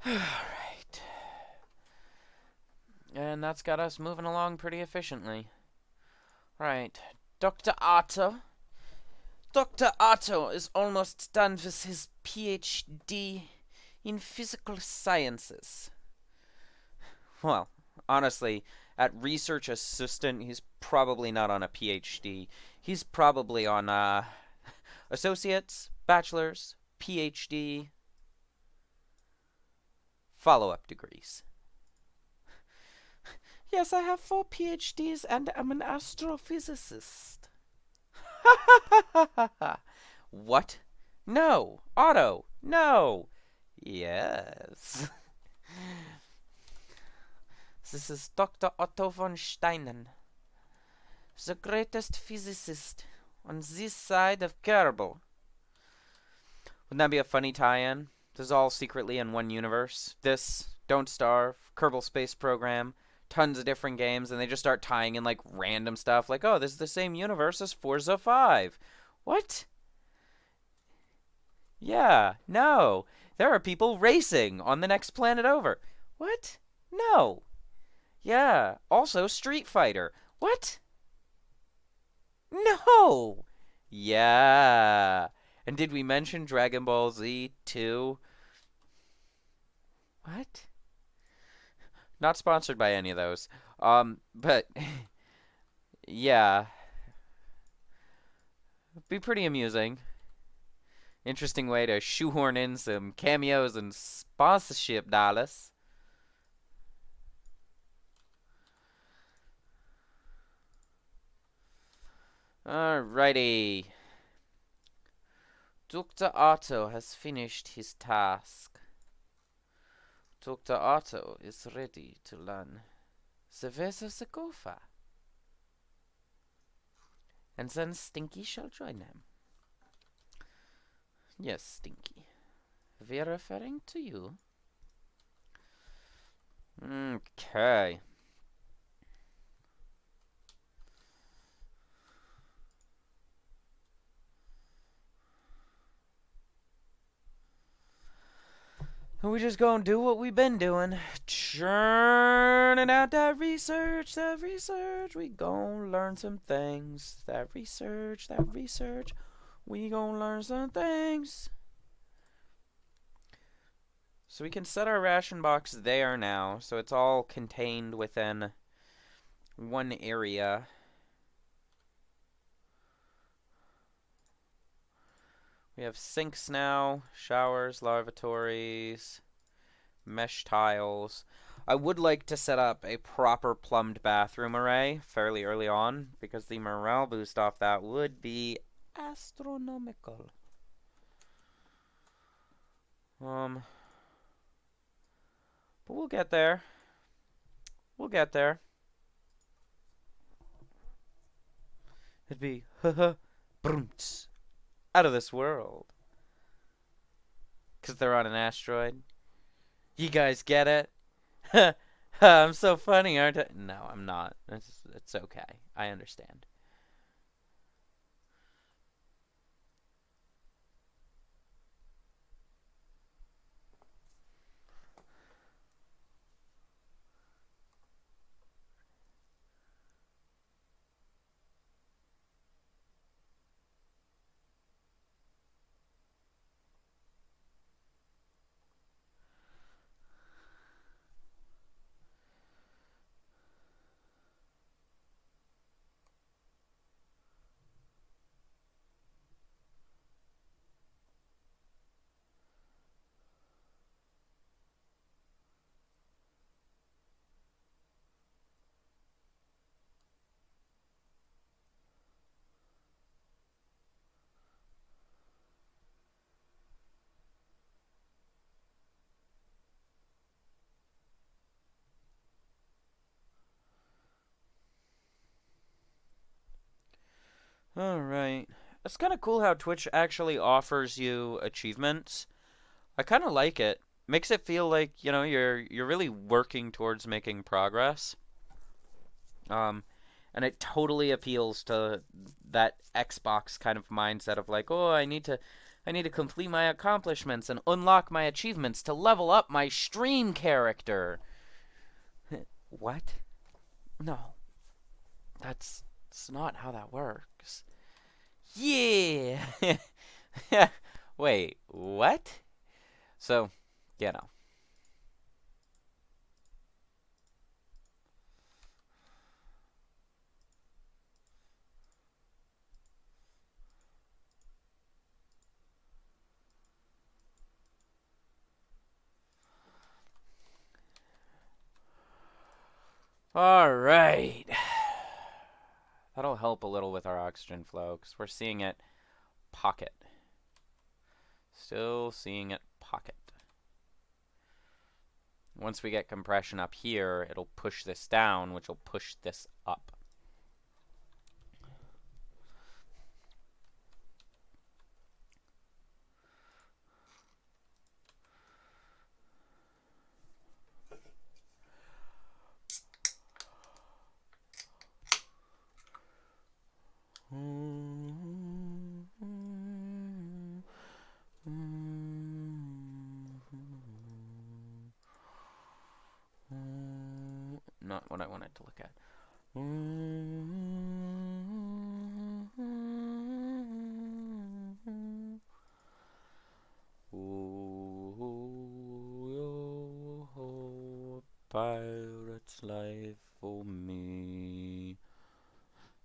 Alright. And that's got us moving along pretty efficiently. Right. Dr. Otto. Dr. Otto is almost done with his PhD in physical sciences. Well, honestly, at research assistant, he's probably not on a PhD. He's probably on associates, bachelor's, PhD, follow-up degrees. Yes, I have 4 PhDs and I'm an astrophysicist. What? No! Otto! No! Yes. This is Dr. Otto von Steinen, the greatest physicist on this side of Kerbal. Wouldn't that be a funny tie-in? This is all secretly in one universe. This, Don't Starve, Kerbal Space Program, tons of different games, and they just start tying in like random stuff like, oh, this is the same universe as Forza 5. What? Yeah, no. There are people racing on the next planet over. What? No. Yeah, also Street Fighter. What? No! Yeah. And did we mention Dragon Ball Z too? What? Not sponsored by any of those. But yeah, be pretty amusing. Interesting way to shoehorn in some cameos and sponsorship dollars. Alrighty. Dr. Otto has finished his task. Dr. Otto is ready to learn the ways of the Gopher. And then Stinky shall join him. Yes, Stinky. We're referring to you. Okay. We just gonna do what we've been doing. Churning out that research, that research. We gonna learn some things. That research, that research. We gonna learn some things. So we can set our ration box there now. So it's all contained within one area. We have sinks now, showers, lavatories, mesh tiles. I would like to set up a proper plumbed bathroom array fairly early on, because the morale boost off that would be astronomical. But we'll get there. We'll get there. It'd be brunts. Out of this world. 'Cause they're on an asteroid. You guys get it? I'm so funny, aren't I? No, I'm not. It's okay. I understand. Alright. It's kind of cool how Twitch actually offers you achievements. I kind of like it. Makes it feel like, you know, you're really working towards making progress. And it totally appeals to that Xbox kind of mindset of like, oh, I need to complete my accomplishments and unlock my achievements to level up my stream character. What? No. That's not how that works. Yeah. Wait, what? So, you know. All right. That'll help a little with our oxygen flow because we're seeing it pocket. Still seeing it pocket. Once we get compression up here, it'll push this down, which will push this up. Not what I wanted to look at. Pirate's life for me.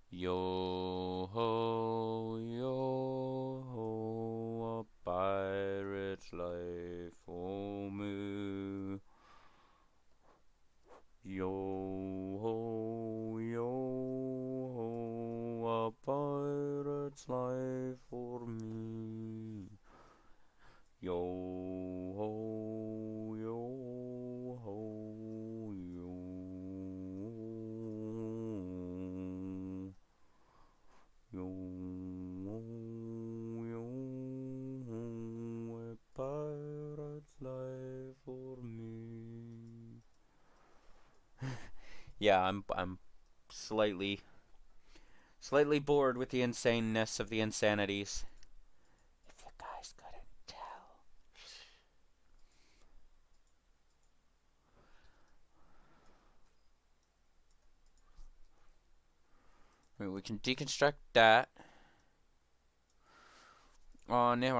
Yo ho, yo ho, a pirate's life for me. Yo ho, a pirate's life for me. Yo ho, yo ho, yo. Yo ho, a pirate's life for me. Yeah, I'm slightly bored with the insaneness of the insanities. If you guys couldn't tell. We can deconstruct that. Oh, no.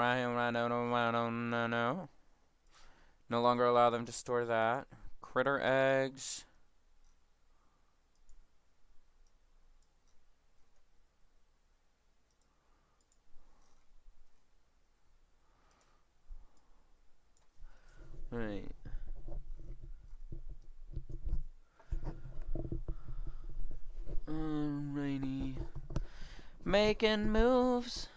No longer allow them to store that. Critter eggs. Right. Alrighty. Making moves.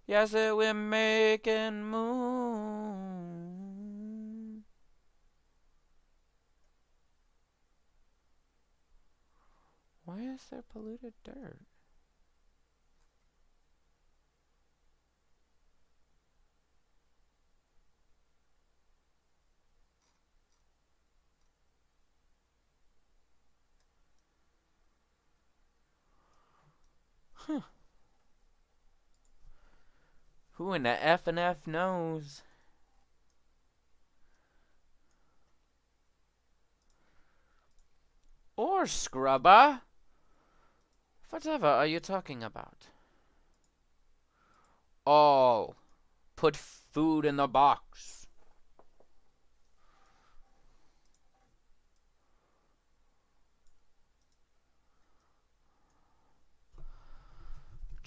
Yes, we're making moves. Why is there polluted dirt? Huh. Who in the F and F knows? Or scrubber? Whatever are you talking about? All. Put food in the box.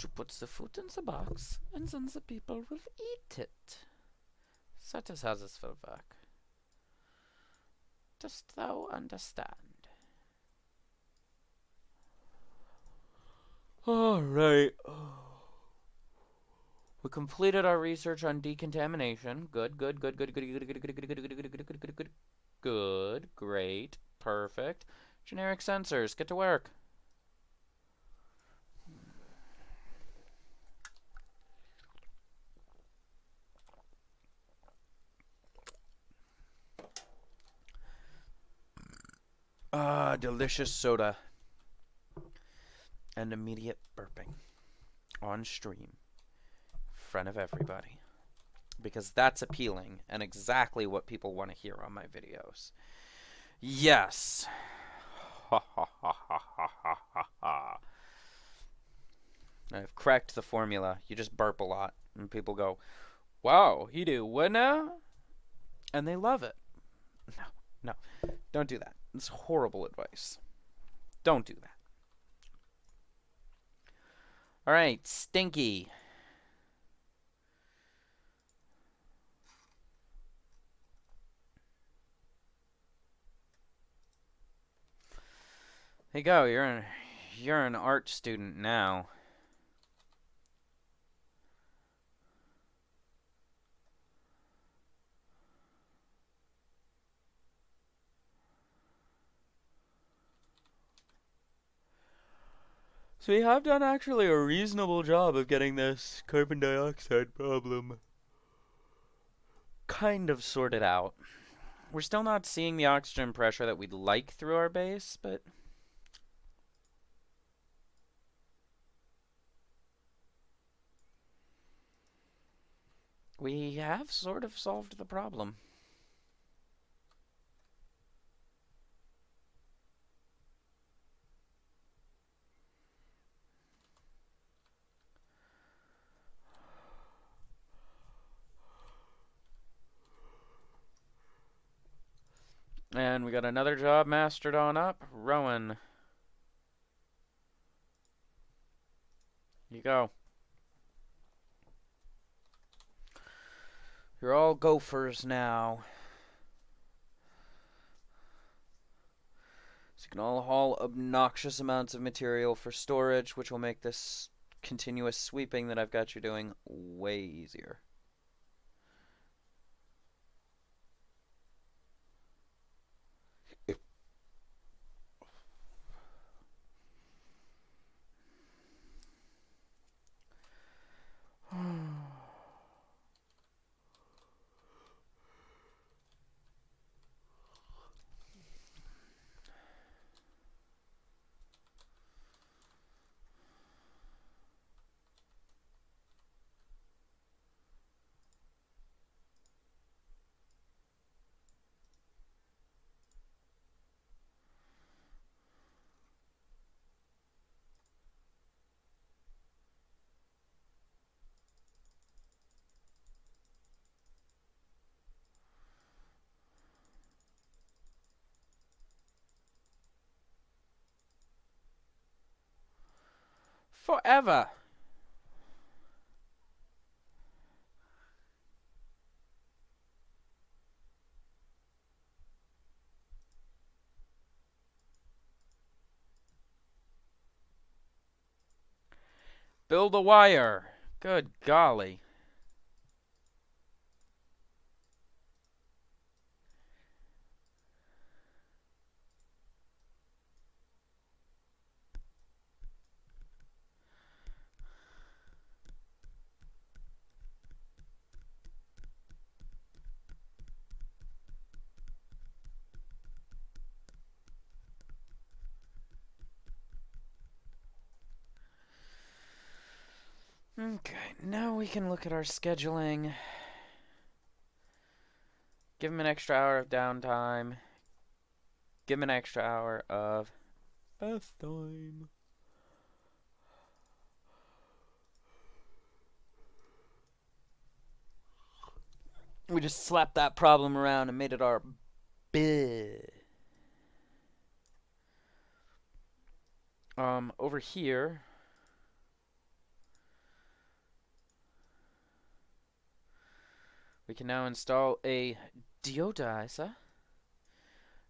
You put the food in the box, and then the people will eat it. That is how this will work. Dost thou understand? Alright. We completed our research on decontamination. Good. Good. Great. Perfect. Generic sensors. Get to work. Delicious soda. And immediate burping. On stream. In front of everybody. Because that's appealing and exactly what people want to hear on my videos. Yes. Ha ha ha ha ha ha ha. I've cracked the formula. You just burp a lot. And people go, wow, he do what now? And they love it. No. Don't do that. It's horrible advice. Don't do that. Alright, Stinky. Hey, go. You're an art student now. So we have done actually a reasonable job of getting this carbon dioxide problem kind of sorted out. We're still not seeing the oxygen pressure that we'd like through our base, but we have sort of solved the problem. And we got another job mastered on up. Rowan. You go. You're all gophers now. So you can all haul obnoxious amounts of material for storage, which will make this continuous sweeping that I've got you doing way easier. Forever. Build a wire. Good golly. Okay, now we can look at our scheduling. Give him an extra hour of downtime. Give him an extra hour of bath time. We just slapped that problem around and made it our bid. Over here, we can now install a deodomizer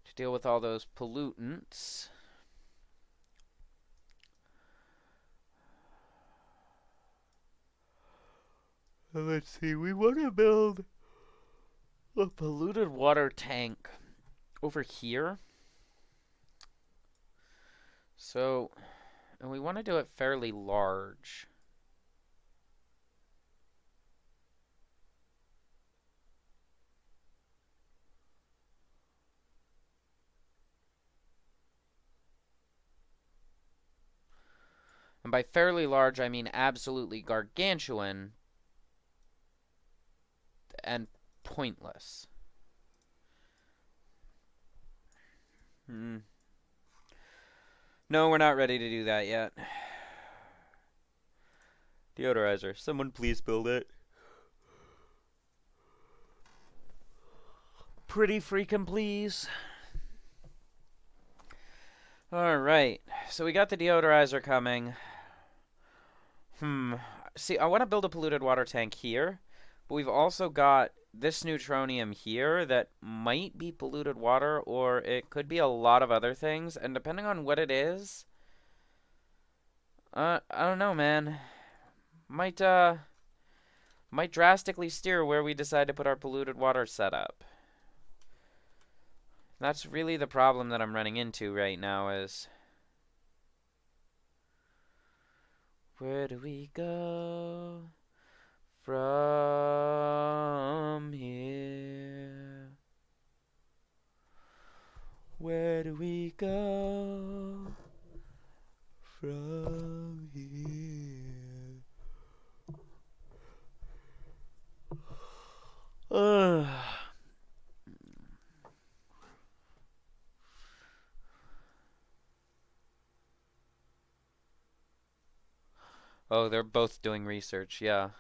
to deal with all those pollutants. Let's see, we want to build a polluted water tank over here. So, and we want to do it fairly large. And by fairly large, I mean absolutely gargantuan and pointless. No, we're not ready to do that yet. Deodorizer. Someone please build it. Pretty freaking please. Alright. So we got the deodorizer coming. See, I want to build a polluted water tank here. But we've also got this neutronium here that might be polluted water, or it could be a lot of other things. And depending on what it is, I don't know, man. Might drastically steer where we decide to put our polluted water setup. That's really the problem that I'm running into right now is Where do we go from here? Where do we go from here? Ugh. Oh, they're both doing research, yeah.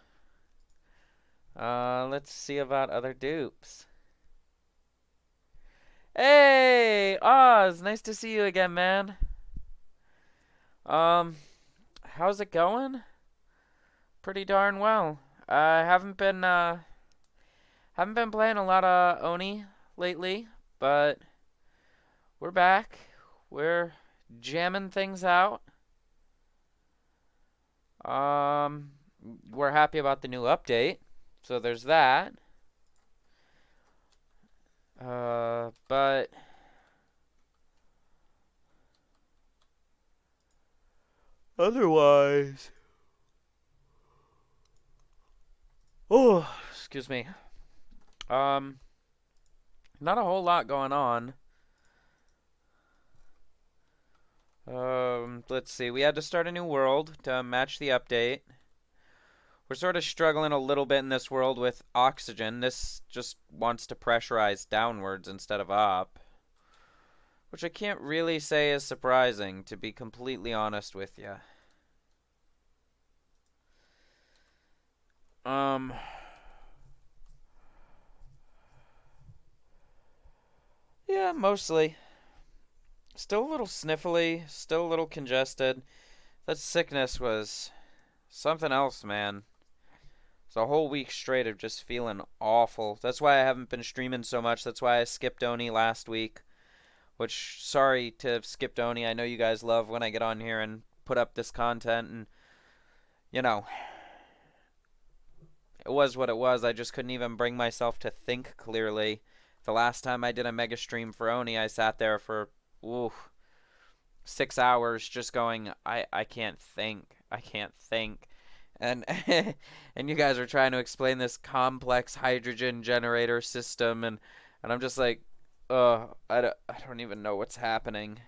Let's see about other dupes. Hey, Oz, nice to see you again, man. Um, how's it going? Pretty darn well. I haven't been playing a lot of Oni lately, but we're back. We're jamming things out. Um, we're happy about the new update, so there's that. But otherwise, oh, excuse me. Um, not a whole lot going on. Let's see. We had to start a new world to match the update. We're sort of struggling a little bit in this world with oxygen. This just wants to pressurize downwards instead of up. Which I can't really say is surprising, to be completely honest with you. Yeah, mostly. Still a little sniffly, still a little congested. That sickness was something else, man. It's a whole week straight of just feeling awful. That's why I haven't been streaming so much. That's why I skipped Oni last week. Which, sorry to have skipped Oni. I know you guys love when I get on here and put up this content. And, you know, it was what it was. I just couldn't even bring myself to think clearly. The last time I did a mega stream for Oni, I sat there for, 6 hours just going, I can't think. I can't think. And and you guys are trying to explain this complex hydrogen generator system, and I'm just like, I don't even know what's happening.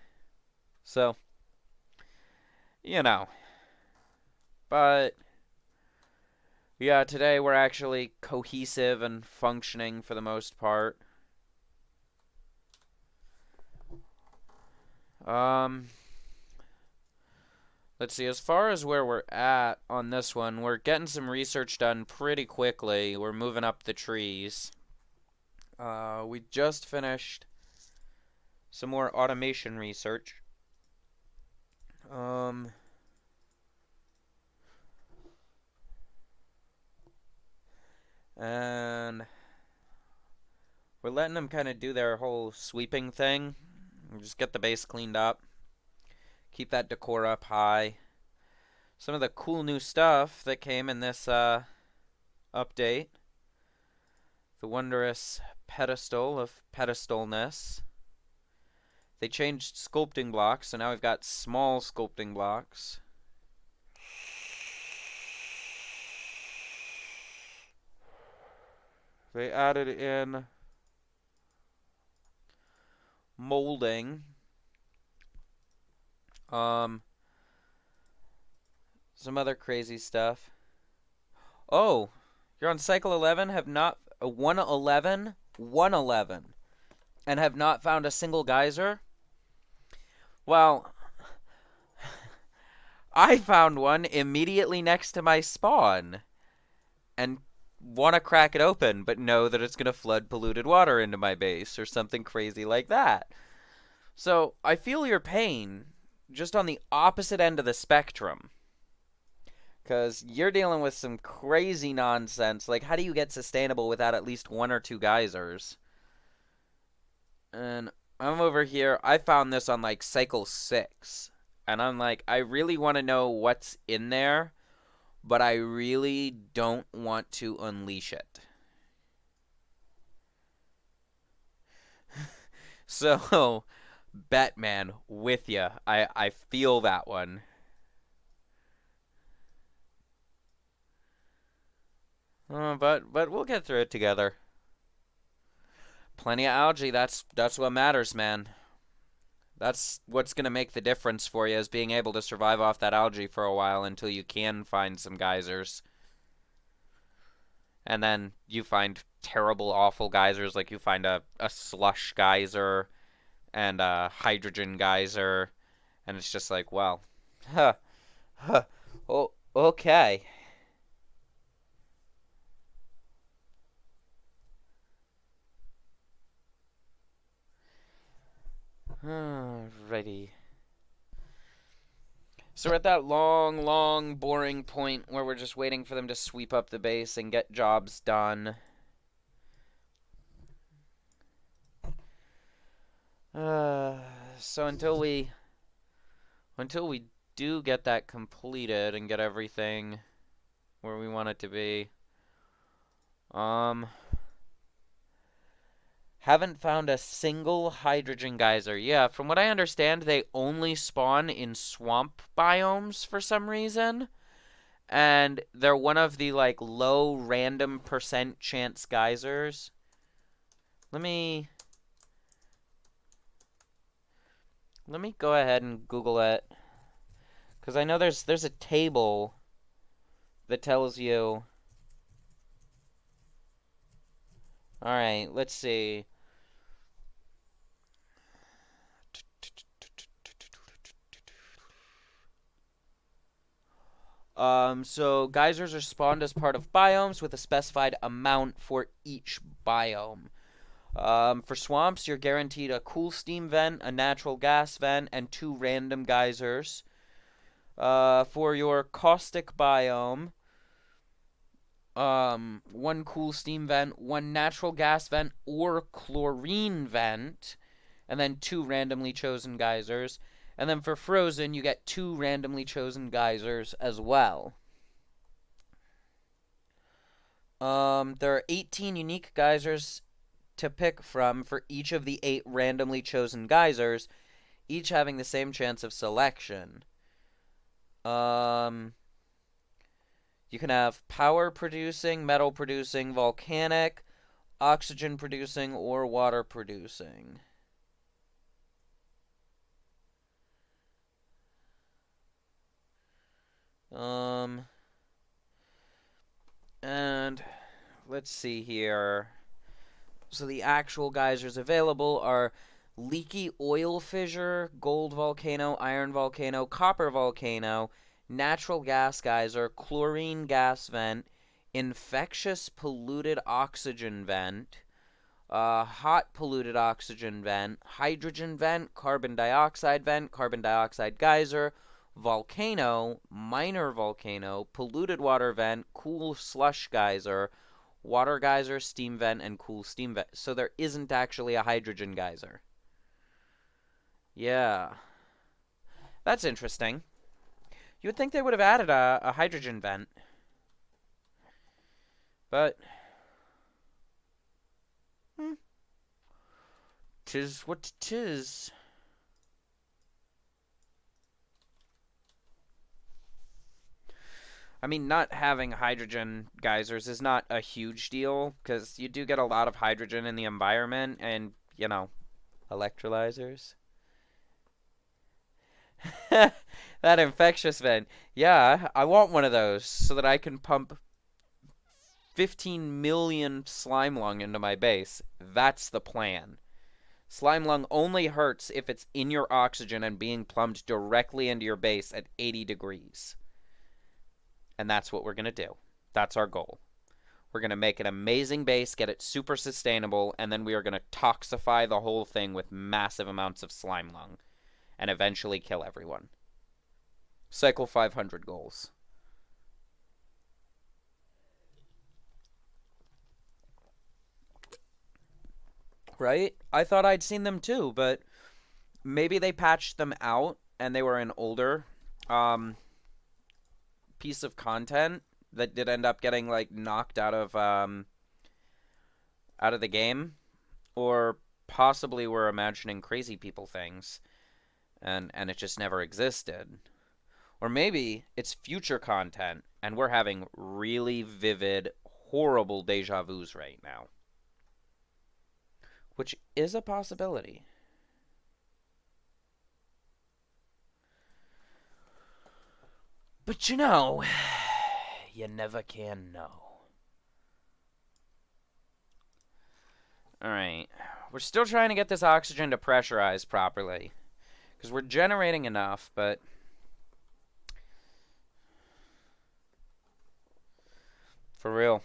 So, you know. But yeah, today we're actually cohesive and functioning for the most part. Let's see, as far as where we're at on this one, we're getting some research done pretty quickly. We're moving up the trees. We just finished some more automation research. And we're letting them kind of do their whole sweeping thing. Just get the base cleaned up. Keep that decor up high. Some of the cool new stuff that came in this update. The wondrous pedestal of pedestalness. They changed sculpting blocks, so now we've got small sculpting blocks. They added in molding. Some other crazy stuff. Oh, you're on cycle 11, have not 111, 111, and have not found a single geyser? Well, I found one immediately next to my spawn and want to crack it open, but know that it's going to flood polluted water into my base or something crazy like that. So I feel your pain just on the opposite end of the spectrum. Because you're dealing with some crazy nonsense. Like, how do you get sustainable without at least 1 or 2 geysers? And I'm over here. I found this on, like, cycle 6. And I'm like, I really want to know what's in there, but I really don't want to unleash it. So, Batman, with ya. I feel that one. But we'll get through it together. Plenty of algae, that's what matters, man. That's what's gonna make the difference for you, is being able to survive off that algae for a while until you can find some geysers. And then you find terrible, awful geysers, like you find a slush geyser and a hydrogen geyser, and it's just like, well, huh, huh, oh, okay. Alrighty. So we're at that long, long, boring point where we're just waiting for them to sweep up the base and get jobs done. So until we do get that completed and get everything where we want it to be, haven't found a single hydrogen geyser. Yeah, from what I understand, they only spawn in swamp biomes for some reason. And they're one of the, like, low random percent chance geysers. Let me go ahead and Google it. Because I know there's a table that tells you. Alright, let's see. So geysers are spawned as part of biomes with a specified amount for each biome. For swamps, you're guaranteed a cool steam vent, a natural gas vent, and 2 random geysers. For your caustic biome, 1 cool steam vent, 1 natural gas vent or chlorine vent, and then 2 randomly chosen geysers. And then for frozen, you get 2 randomly chosen geysers as well. There are 18 unique geysers to pick from for each of the 8 randomly chosen geysers, each having the same chance of selection. You can have power producing, metal producing, volcanic, oxygen producing, or water producing. And let's see here. So the actual geysers available are leaky oil fissure, gold volcano, iron volcano, copper volcano, natural gas geyser, chlorine gas vent, infectious polluted oxygen vent, hot polluted oxygen vent, hydrogen vent, carbon dioxide geyser, volcano, minor volcano, polluted water vent, cool slush geyser, water geyser, steam vent, and cool steam vent. So there isn't actually a hydrogen geyser. Yeah. That's interesting. You would think they would have added a hydrogen vent. But 'tis what 'tis. I mean, not having hydrogen geysers is not a huge deal, because you do get a lot of hydrogen in the environment, and, you know, electrolyzers. That infectious vent. Yeah, I want one of those so that I can pump 15 million slime lung into my base. That's the plan. Slime lung only hurts if it's in your oxygen and being plumbed directly into your base at 80 degrees. And that's what we're going to do. That's our goal. We're going to make an amazing base, get it super sustainable, and then we are going to toxify the whole thing with massive amounts of slime lung. And eventually kill everyone. Cycle 500 goals. Right? I thought I'd seen them too, but maybe they patched them out and they were an older piece of content that did end up getting, like, knocked out of the game, or possibly we're imagining crazy people things and it just never existed. Or maybe it's future content and we're having really vivid, horrible deja vus right now. Which is a possibility. But you know, you never can know. Alright. We're still trying to get this oxygen to pressurize properly. Because we're generating enough, but... For real.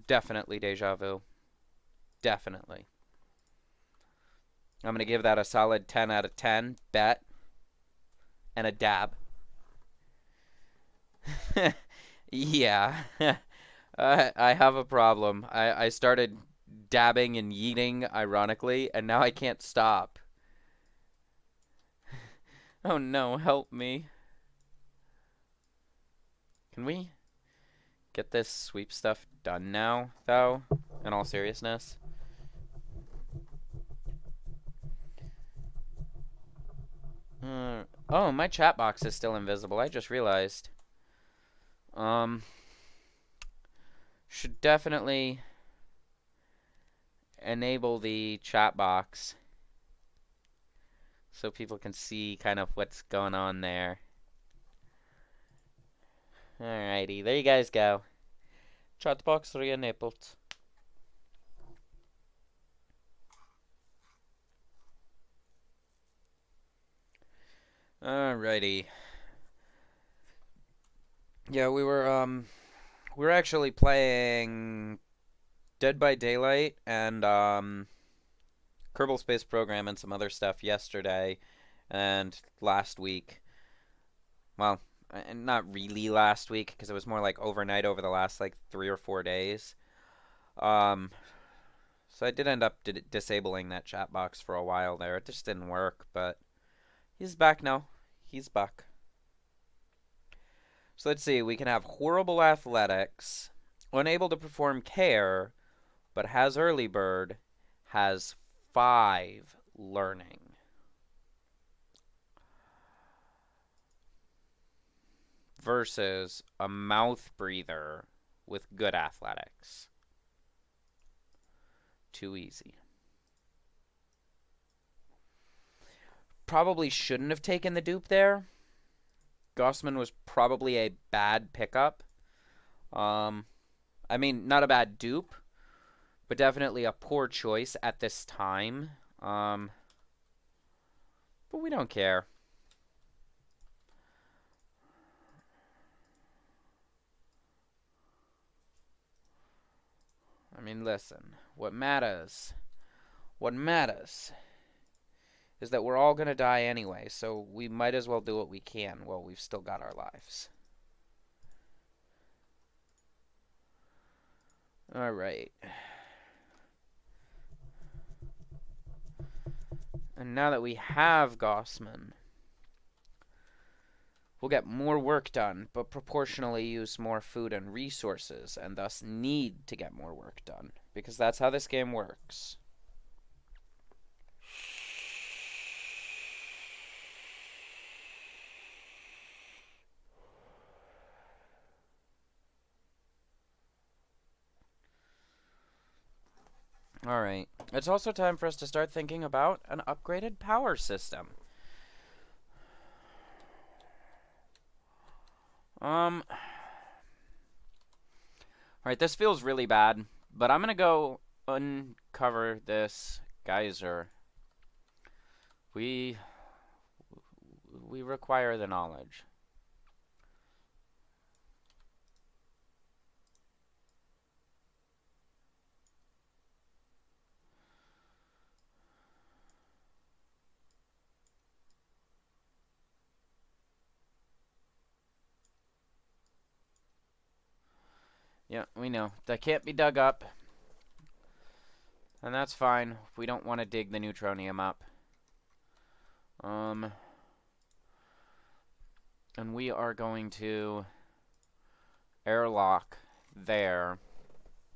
Definitely deja vu. Definitely. I'm going to give that a solid 10 out of 10. Bet. And a dab. Yeah. I have a problem. I started dabbing and yeeting, ironically, and now I can't stop. Oh no, help me. Can we get this sweep stuff done now, though? In all seriousness? Oh, my chat box is still invisible. I just realized. Should definitely enable the chat box so people can see kind of what's going on there. Alrighty, there you guys go. Chat box re-enabled. Alrighty. Yeah, we were actually playing Dead by Daylight and Kerbal Space Program and some other stuff yesterday and last week. Well, not really last week because it was more like overnight over the last like 3 or 4 days. So I did end up disabling that chat box for a while there. It just didn't work, but he's back now. He's back. So let's see. We can have horrible athletics, unable to perform care, but has early bird, has 5 learning. Versus a mouth breather with good athletics. Too easy. Probably shouldn't have taken the dupe there. Gossman was probably a bad pickup. I mean, not a bad dupe, but definitely a poor choice at this time. But we don't care. I mean, listen, what matters is that we're all gonna die anyway, so we might as well do what we can while we've still got our lives. Alright. And now that we have Gossman, we'll get more work done, but proportionally use more food and resources, and thus need to get more work done, because that's how this game works. Alright, it's also time for us to start thinking about an upgraded power system. Alright, this feels really bad, but I'm gonna go uncover this geyser. We require the knowledge. Yeah, we know. That can't be dug up. And that's fine. We don't want to dig the neutronium up. And we are going to airlock there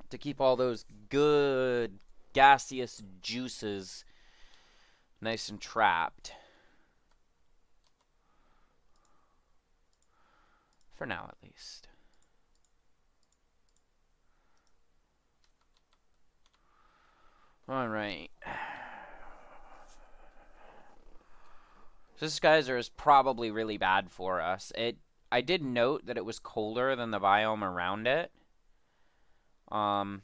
to keep all those good gaseous juices nice and trapped. For now, at least. Alright. This geyser is probably really bad for us. I did note that it was colder than the biome around it. Like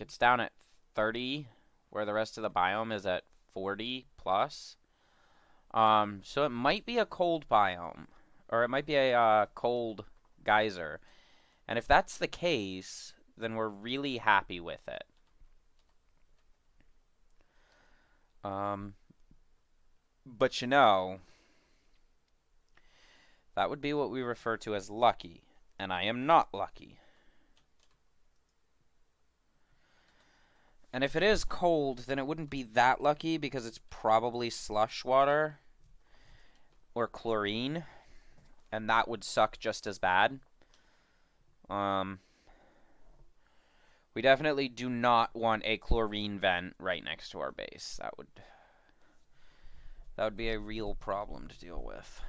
it's down at 30, where the rest of the biome is at 40 plus. So it might be a cold biome, or it might be a cold geyser. And if that's the case, then we're really happy with it. But you know, that would be what we refer to as lucky, and I am not lucky. And if it is cold, then it wouldn't be that lucky because it's probably slush water or chlorine, and that would suck just as bad. We definitely do not want a chlorine vent right next to our base. That would be a real problem to deal with.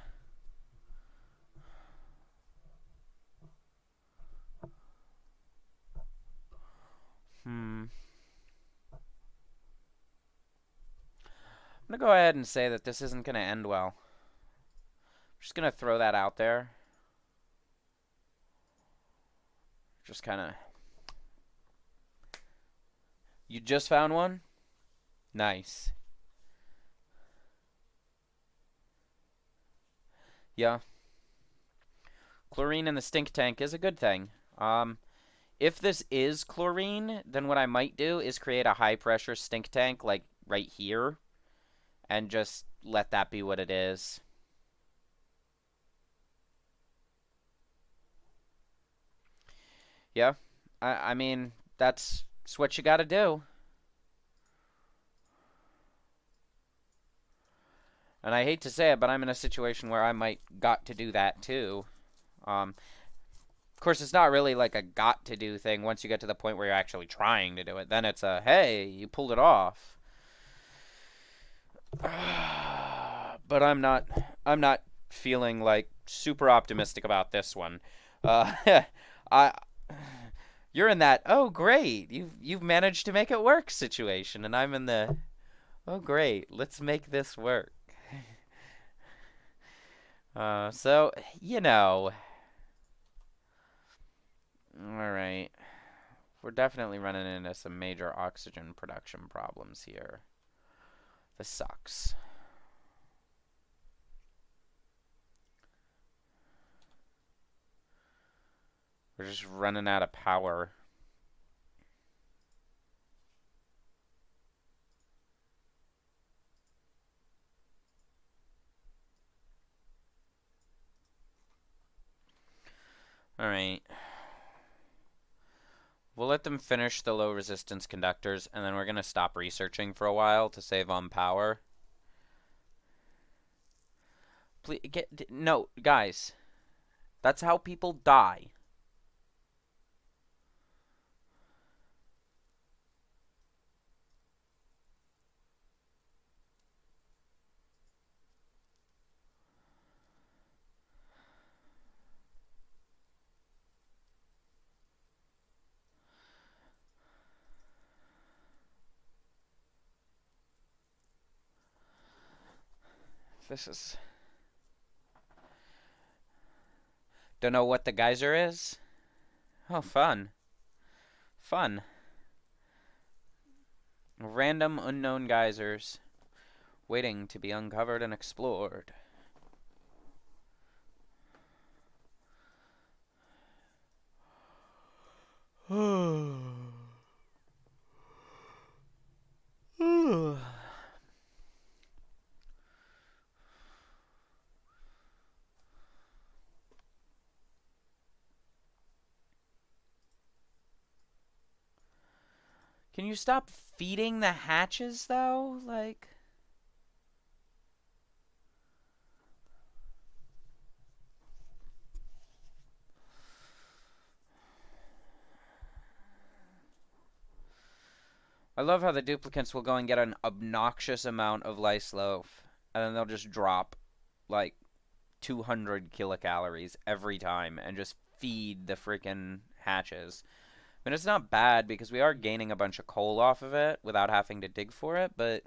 I'm gonna go ahead and say that this isn't gonna end well. I'm just gonna throw that out there. Just kind of... You just found one? Nice. Yeah. Chlorine in the stink tank is a good thing. If this is chlorine, then what I might do is create a high-pressure stink tank, like, right here, and just let that be what it is. Yeah, I mean, that's what you gotta do. And I hate to say it, but I'm in a situation where I might got to do that too. Of course, it's not really like a got to do thing once you get to the point where you're actually trying to do it. Then it's a, hey, you pulled it off. But I'm not feeling like super optimistic about this one. You're in that, oh great, you've managed to make it work situation, and I'm in the, oh great, let's make this work. So, you know. Alright. We're definitely running into some major oxygen production problems here. This sucks. We're just running out of power. Alright. We'll let them finish the low resistance conductors, and then we're going to stop researching for a while to save on power. Please, no, guys. That's how people die. This is... Don't know what the geyser is? Oh, fun. Fun. Random unknown geysers waiting to be uncovered and explored. Can you stop feeding the hatches, though? Like... I love how the duplicants will go and get an obnoxious amount of lice loaf, and then they'll just drop, like, 200 kilocalories every time and just feed the freaking hatches. mean, it's not bad because we are gaining a bunch of coal off of it without having to dig for it, but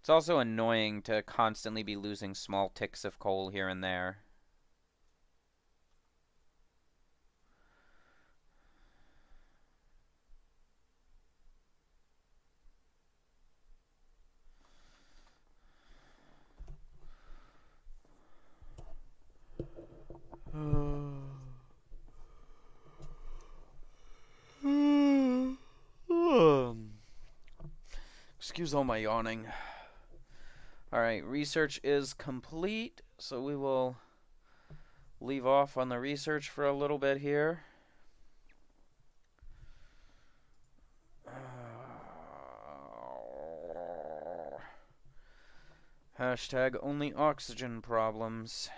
it's also annoying to constantly be losing small ticks of coal here and there. Excuse all my yawning. Alright, research is complete, so we will leave off on the research for a little bit here. Hashtag only oxygen problems.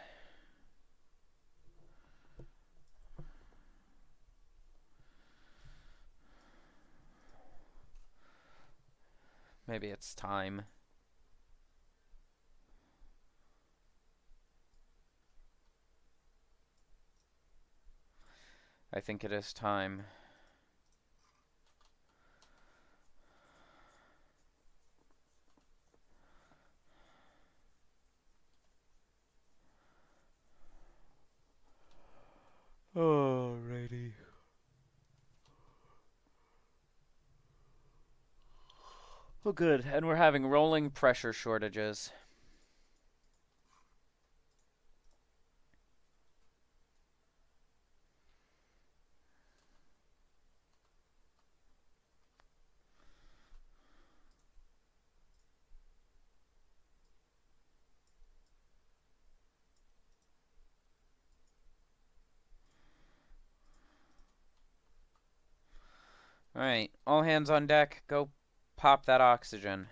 Maybe it's time. I think it is time. Alrighty. Oh, good. And we're having rolling pressure shortages. Alright, all hands on deck. Go pop that oxygen.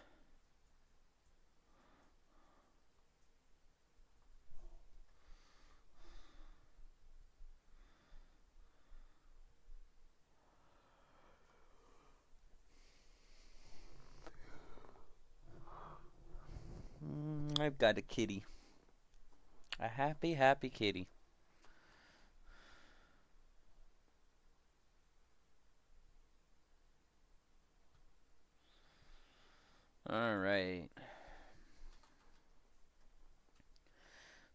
I've got a kitty. A happy, happy kitty. Alright.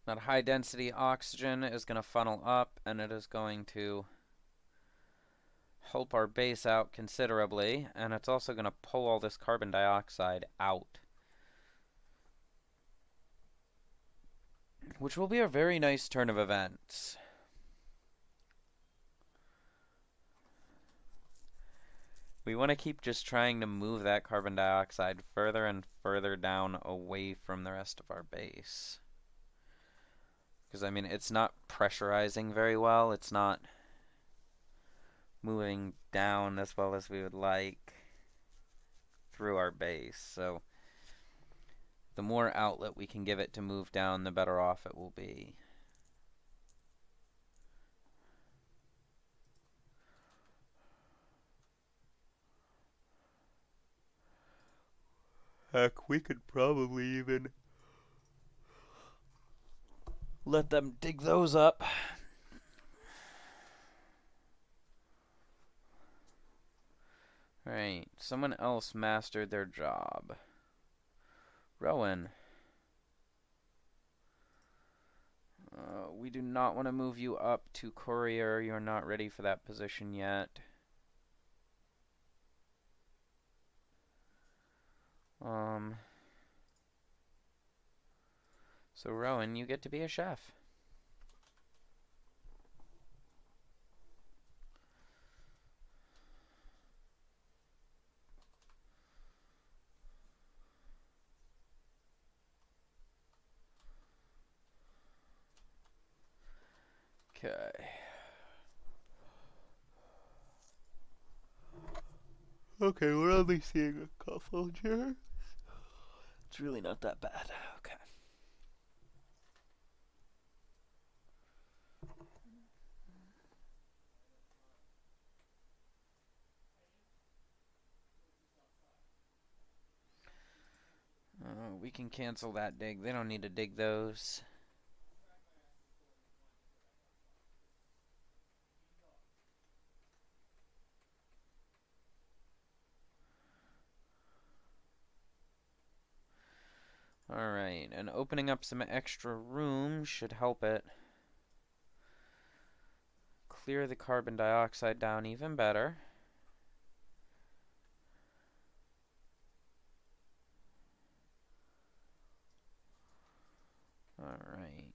That high density oxygen is going to funnel up, and it is going to help our base out considerably, and it's also going to pull all this carbon dioxide out, which will be a very nice turn of events. We want to keep just trying to move that carbon dioxide further and further down away from the rest of our base. Because, I mean, it's not pressurizing very well. It's not moving down as well as we would like through our base. So the more outlet we can give it to move down, the better off it will be. Heck, we could probably even let them dig those up. Right, someone else mastered their job. Rowan. We do not want to move you up to courier. You're not ready for that position yet. So Rowan, you get to be a chef. Okay. Okay, we're only seeing a couple jurors. It's really not that bad. Okay. We can cancel that dig. They don't need to dig those. Alright, and opening up some extra room should help it. Clear the carbon dioxide down even better. Alright.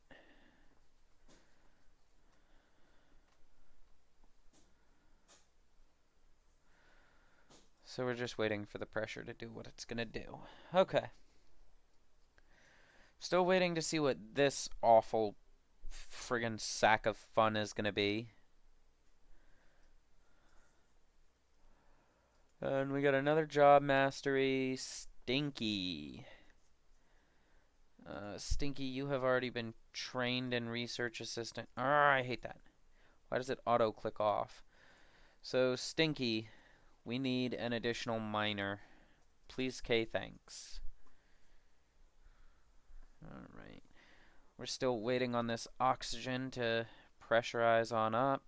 So we're just waiting for the pressure to do what it's gonna do. Okay. Still waiting to see what this awful friggin' sack of fun is gonna be. And we got another job mastery. Stinky. Stinky, you have already been trained in research assistant. I hate that. Why does it auto click off? So, Stinky, we need an additional miner. Please, K, thanks. Alright. We're still waiting on this oxygen to pressurize on up.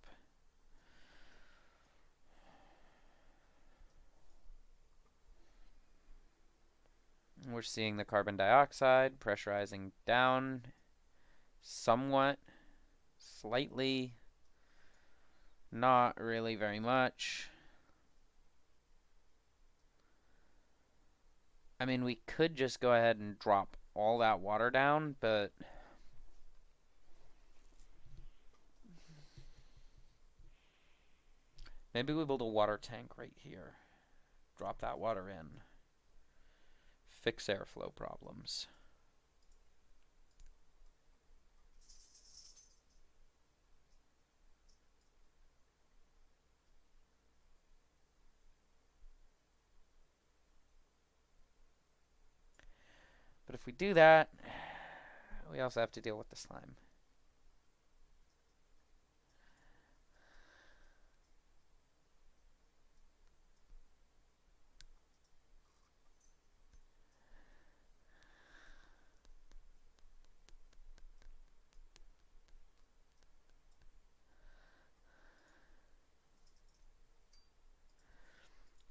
We're seeing the carbon dioxide pressurizing down somewhat, slightly, not really very much. I mean, we could just go ahead and drop all that water down, but maybe we build a water tank right here. Drop that water in. Fix airflow problems. But if we do that, we also have to deal with the slime.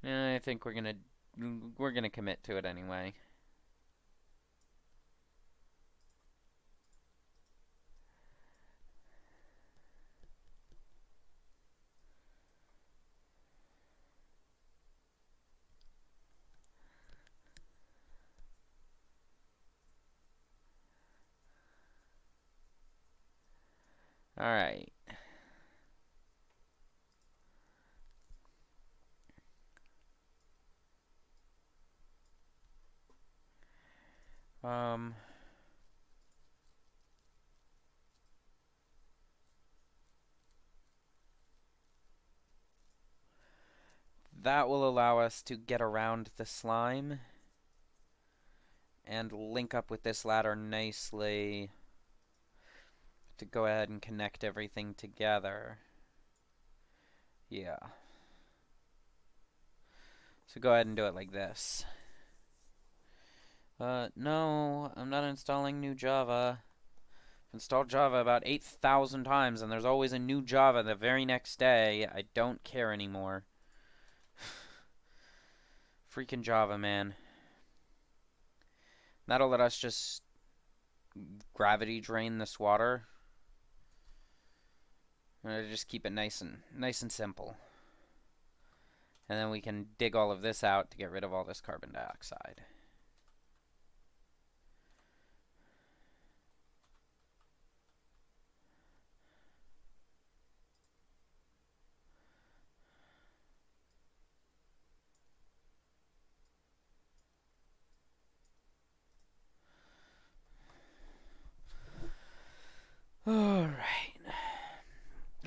I think we're gonna commit to it anyway. All right. That will allow us to get around the slime and link up with this ladder nicely to go ahead and connect everything together. Yeah. So go ahead and do it like this. No, I'm not installing new Java. I've installed Java about 8,000 times, and there's always a new Java the very next day. I don't care anymore. Freaking Java, man. That'll let us just gravity drain this water. Just keep it nice and simple. And then we can dig all of this out to get rid of all this carbon dioxide. Alright.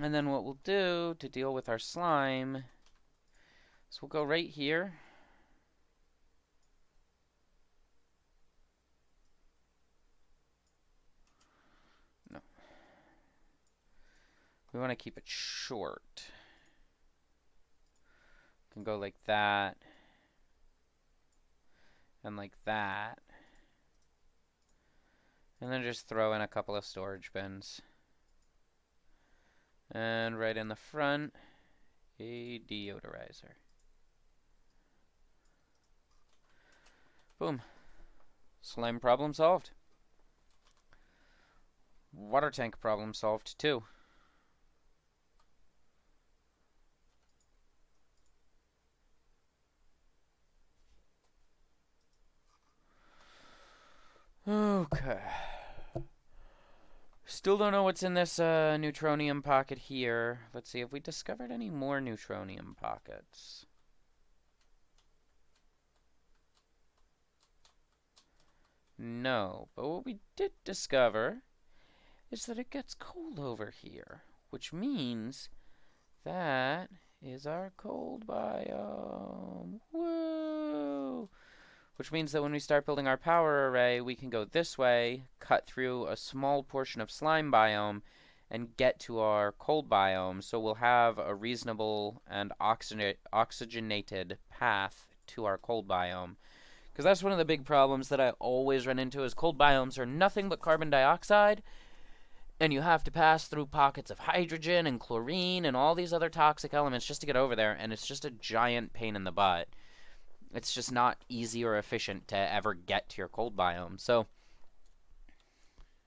And then what we'll do to deal with our slime is we'll go right here. No. We want to keep it short. Can go like that. And like that. And then just throw in a couple of storage bins. And right in the front, a deodorizer. Boom. Slime problem solved. Water tank problem solved, too. Okay. Still don't know what's in this neutronium pocket here. Let's see if we discovered any more neutronium pockets. No, but what we did discover is that it gets cold over here, which means that is our cold biome. Woo! Which means that when we start building our power array, we can go this way, cut through a small portion of slime biome, and get to our cold biome, so we'll have a reasonable and oxygenated path to our cold biome. Because that's one of the big problems that I always run into is cold biomes are nothing but carbon dioxide, and you have to pass through pockets of hydrogen and chlorine and all these other toxic elements just to get over there, and it's just a giant pain in the butt. It's just not easy or efficient to ever get to your cold biome. So,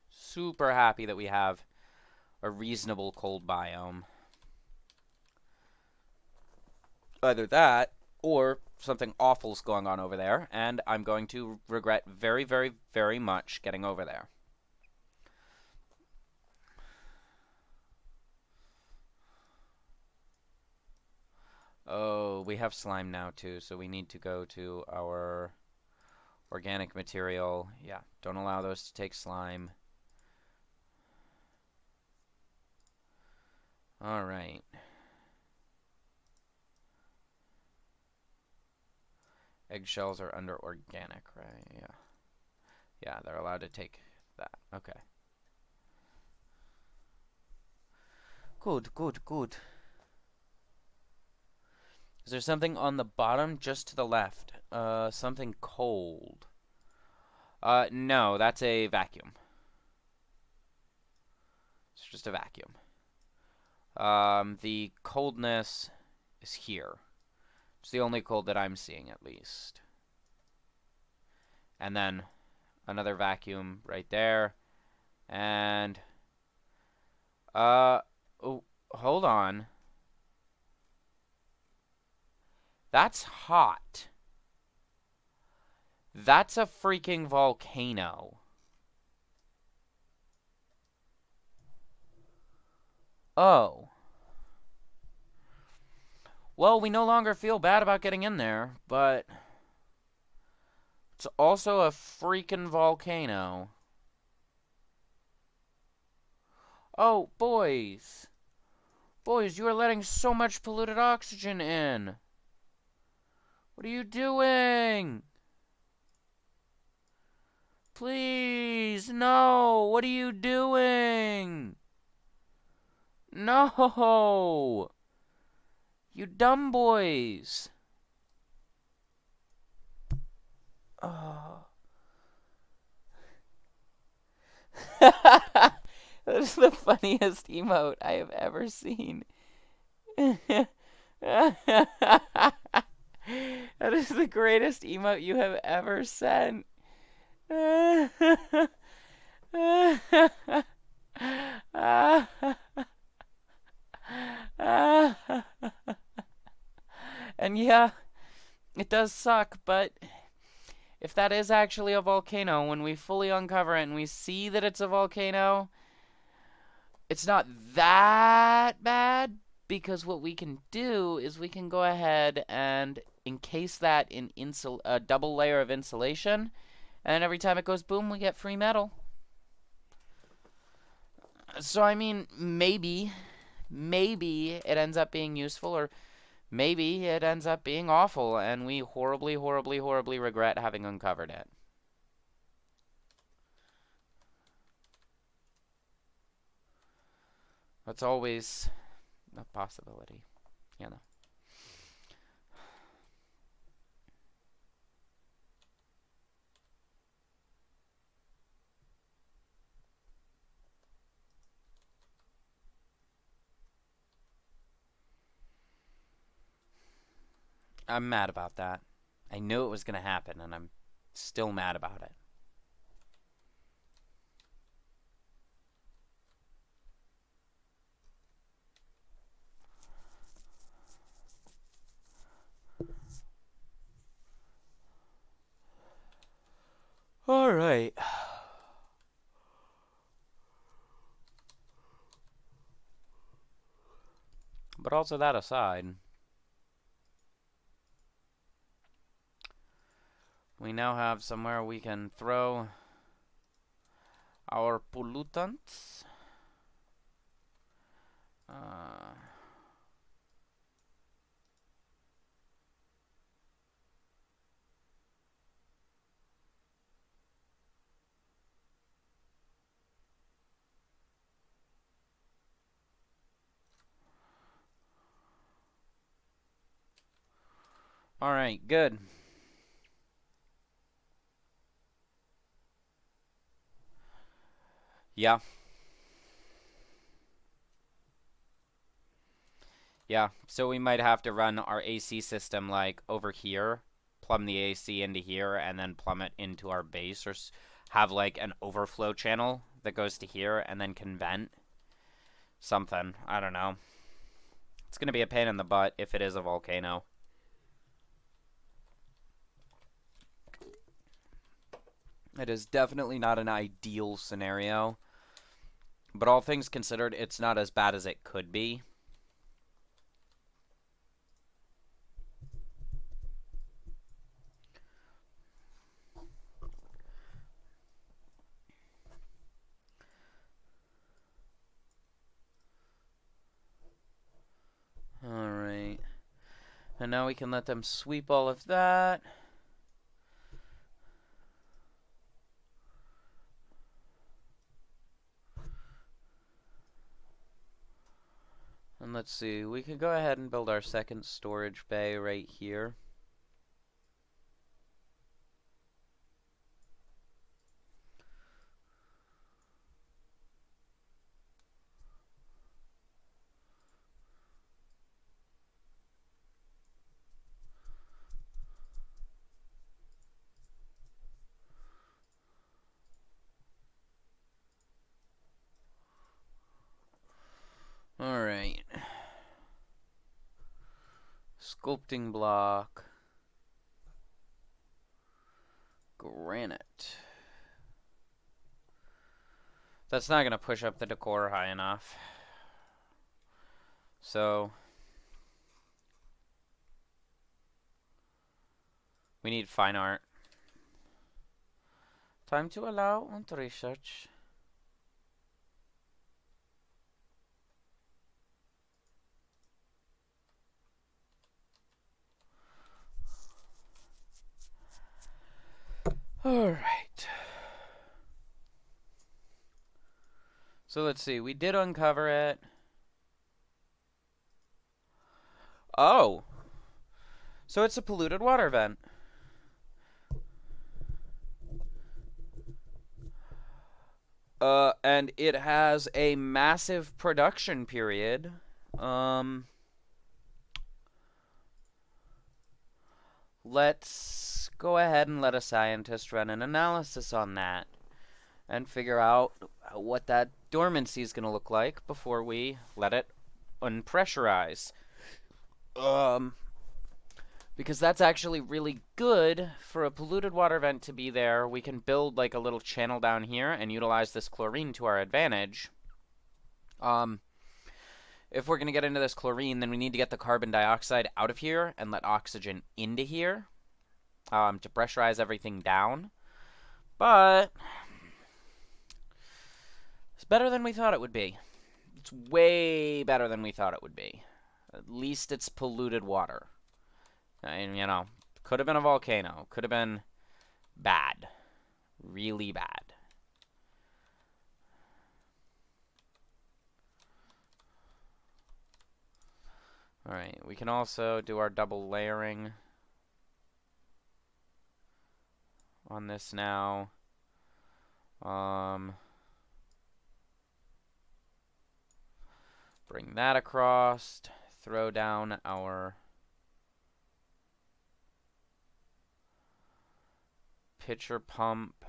super happy that we have a reasonable cold biome. Either that, or something awful's going on over there, and I'm going to regret very, very, very much getting over there. Oh, we have slime now too, so we need to go to our organic material. Yeah, don't allow those to take slime. Alright. Eggshells are under organic, right? Yeah. Yeah, they're allowed to take that. Okay. Good, good, good. Is there something on the bottom just to the left? Something cold. No, that's a vacuum. It's just a vacuum. The coldness is here. It's the only cold that I'm seeing, at least. And then another vacuum right there. And, oh, hold on. That's hot. That's a freaking volcano. Oh. Well, we no longer feel bad about getting in there, but it's also a freaking volcano. Oh, boys. Boys, you are letting so much polluted oxygen in. What are you doing? Please, no. What are you doing? No. You dumb boys. Oh. That is the funniest emote I have ever seen. That is the greatest emote you have ever sent. And yeah, it does suck, but if that is actually a volcano, when we fully uncover it and we see that it's a volcano, it's not that bad, because what we can do is we can go ahead and encase that in a double layer of insulation, and every time it goes boom, we get free metal. So, I mean, maybe it ends up being useful, or maybe it ends up being awful, and we horribly, horribly, horribly regret having uncovered it. That's always a possibility, you know. I'm mad about that. I knew it was going to happen, and I'm still mad about it. All right. But also that aside, we now have somewhere we can throw our pollutants. All right, good. Yeah. Yeah, so we might have to run our AC system like over here, plumb the AC into here, and then plumb it into our base, or have like an overflow channel that goes to here and then can vent. Something. I don't know. It's going to be a pain in the butt if it is a volcano. It is definitely not an ideal scenario, but all things considered, it's not as bad as it could be. Alright. And now we can let them sweep all of that. And let's see, we could go ahead and build our second storage bay right here. Alright. Sculpting block. Granite. That's not going to push up the decor high enough. So we need fine art. Time to allow and research. Alright. So let's see, we did uncover it. Oh! So it's a polluted water vent. And it has a massive production period. Let's go ahead and let a scientist run an analysis on that and figure out what that dormancy is going to look like before we let it unpressurize. Because that's actually really good for a polluted water vent to be there. We can build like a little channel down here and utilize this chlorine to our advantage. If we're going to get into this chlorine, then we need to get the carbon dioxide out of here and let oxygen into here to pressurize everything down. But it's better than we thought it would be. It's way better than we thought it would be. At least it's polluted water. And, you know, could have been a volcano. Could have been bad. Really bad. Alright, we can also do our double layering on this now. Bring that across. Throw down our pitcher pump.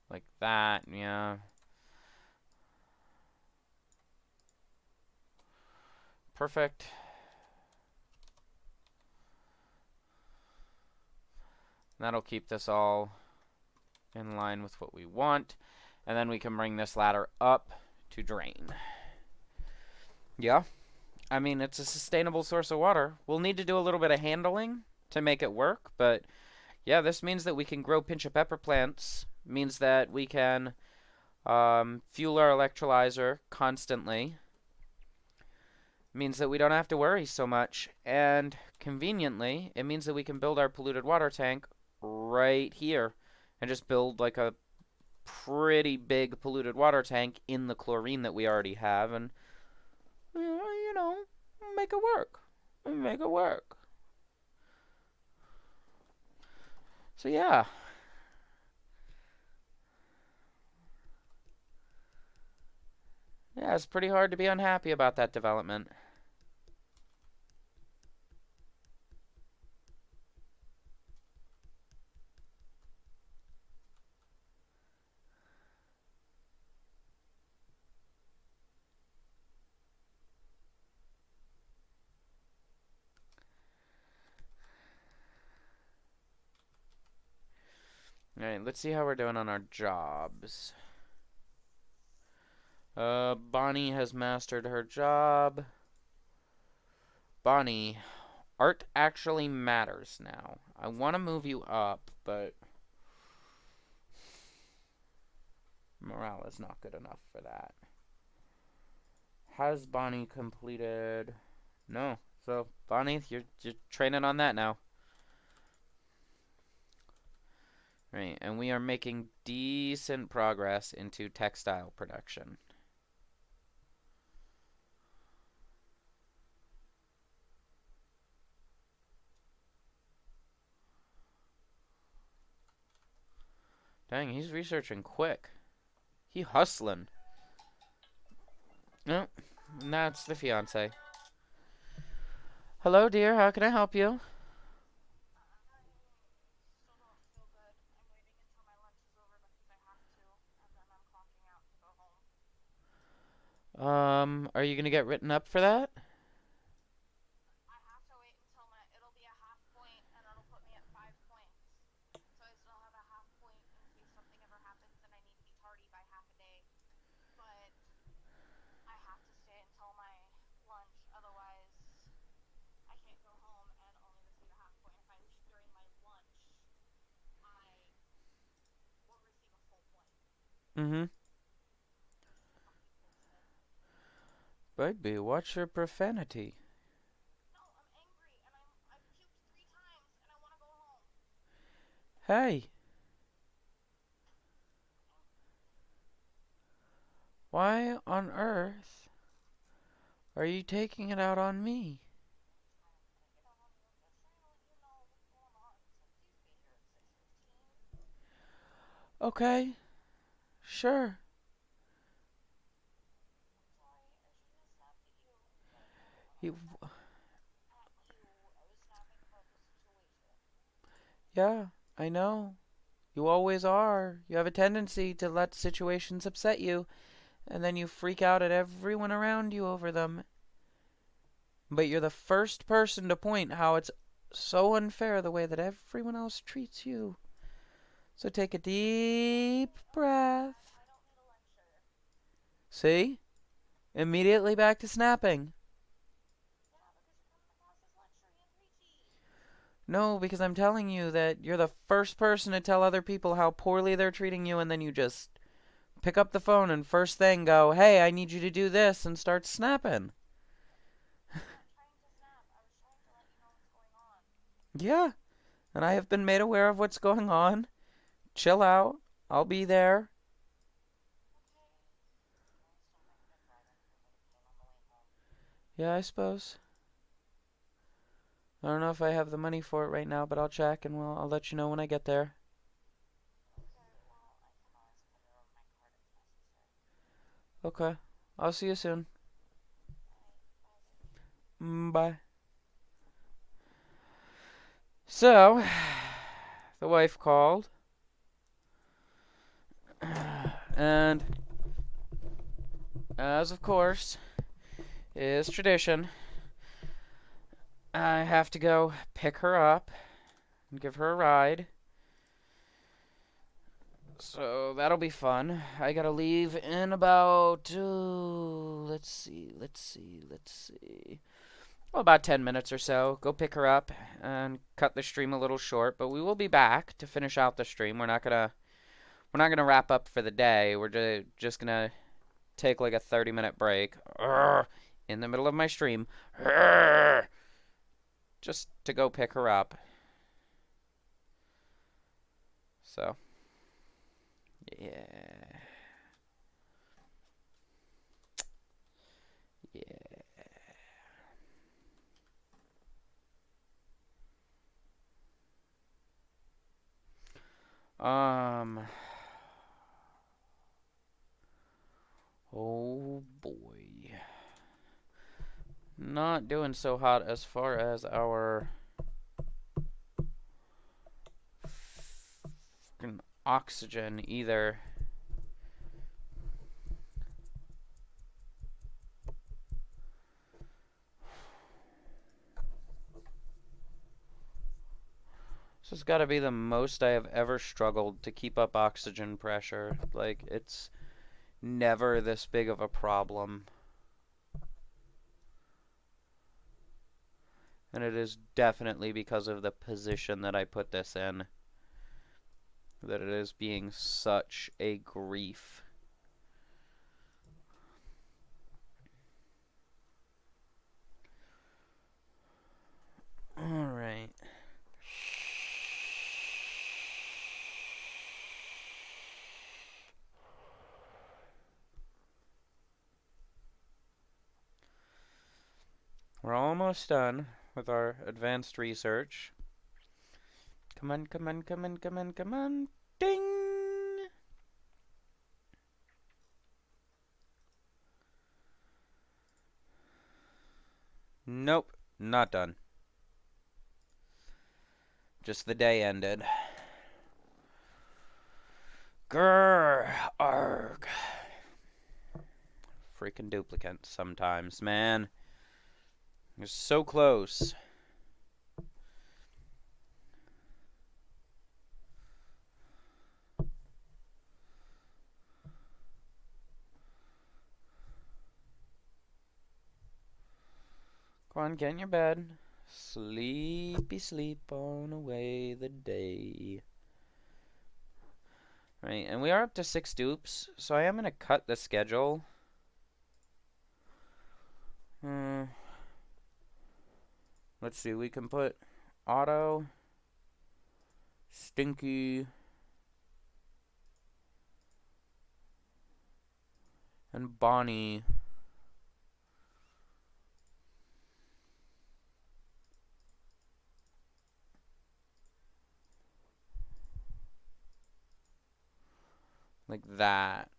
Like that, yeah. Perfect. And that'll keep this all in line with what we want. And then we can bring this ladder up to drain. Yeah. I mean, it's a sustainable source of water. We'll need to do a little bit of handling to make it work, but yeah, this means that we can grow pinch of pepper plants. Means that we can fuel our electrolyzer constantly. Means that we don't have to worry so much. And conveniently, it means that we can build our polluted water tank right here and just build like a pretty big polluted water tank in the chlorine that we already have, and you know, make it work. Make it work. So yeah. Yeah, it's pretty hard to be unhappy about that development. Alright, let's see how we're doing on our jobs. Bonnie has mastered her job. Bonnie, art actually matters now. I want to move you up, but morale is not good enough for that. Has Bonnie completed? No. So, Bonnie, you're training on that now. Right, and we are making decent progress into textile production. Dang, he's researching quick. He hustling. No, that's the fiance. Hello, dear. How can I help you? Are you gonna get written up for that? Mm-hmm. Baby, watch your profanity. Hey, why on earth are you taking it out on me? Okay, sure. You, yeah, I know. You always are. You have a tendency to let situations upset you, and then you freak out at everyone around you over them. But you're the first person to point how it's so unfair the way that everyone else treats you. So take a deep breath. See? Immediately back to snapping. No, because I'm telling you that you're the first person to tell other people how poorly they're treating you, and then you just pick up the phone and first thing go, hey, I need you to do this, and start snapping. Yeah, and I have been made aware of what's going on. Chill out. I'll be there. Yeah, I suppose. I don't know if I have the money for it right now, but I'll check and I'll let you know when I get there. Okay. I'll see you soon. Bye. So, the wife called. And, as of course, is tradition, I have to go pick her up and give her a ride. So that'll be fun. I gotta leave in about, let's see. Well, about 10 minutes or so. Go pick her up and cut the stream a little short, but we will be back to finish out the stream. We're not gonna wrap up for the day. We're just gonna take like a 30-minute break in the middle of my stream just to go pick her up. So, yeah. Yeah. Oh boy. Not doing so hot as far as our oxygen either. This has got to be the most I have ever struggled to keep up oxygen pressure. Like, it's never this big of a problem. And it is definitely because of the position that I put this in that it is being such a grief. Alright. We're almost done with our advanced research. Come on, come on, come on, come on, come on. Ding! Nope, not done. Just the day ended. Grr, arg. Freaking duplicate sometimes, man. You're so close. Go on, get in your bed. Sleepy sleep on away the day. Right, and we are up to 6 dupes, so I am going to cut the schedule. Let's see, we can put Otto, Stinky, and Bonnie. Like that.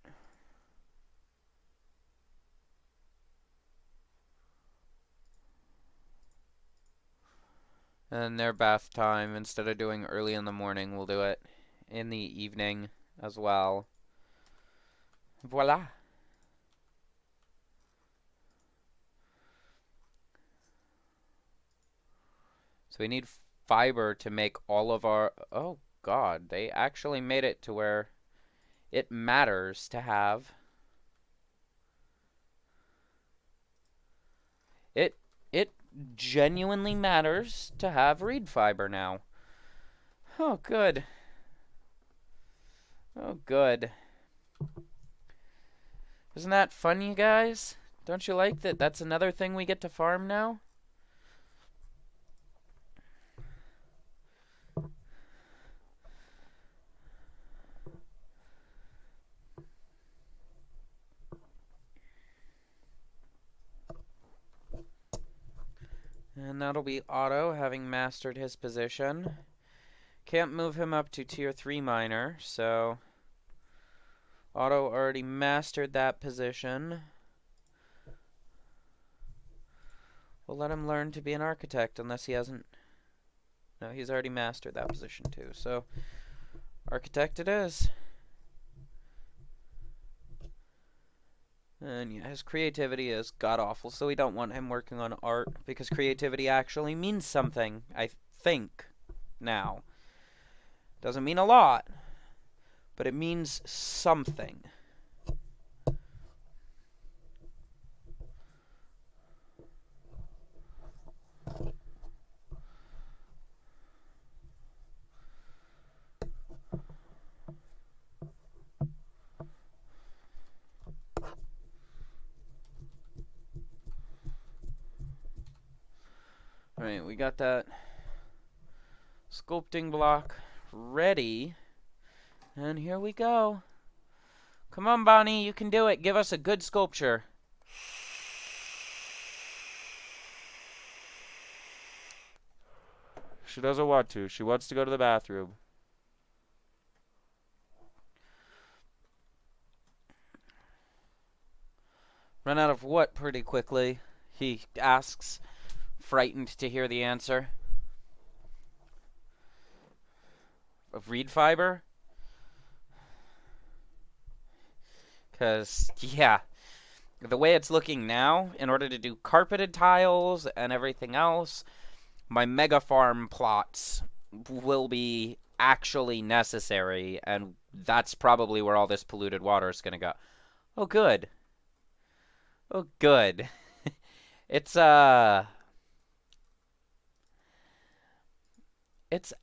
And their bath time, instead of doing early in the morning, we'll do it in the evening as well. Voila. So we need fiber to make all of our... Oh, God. They actually made it to where it matters to have... It genuinely matters to have reed fiber now. Oh, good. Oh, good. Isn't that fun, you guys? Don't you like that that's another thing we get to farm now? And that'll be Otto, having mastered his position. Can't move him up to tier 3 miner, so... Otto already mastered that position. We'll let him learn to be an architect, unless he hasn't... No, he's already mastered that position too, so... Architect it is. And yeah, his creativity is god-awful, so we don't want him working on art, because creativity actually means something, I think, now. Doesn't mean a lot, but it means something. Alright, we got that sculpting block ready. And here we go. Come on, Bonnie, you can do it. Give us a good sculpture. She doesn't want to. She wants to go to the bathroom. Run out of what pretty quickly? He asks, frightened to hear the answer. Of reed fiber? Because, yeah, the way it's looking now, in order to do carpeted tiles and everything else, my mega farm plots will be actually necessary, and that's probably where all this polluted water is going to go. Oh, good. Oh, good. It's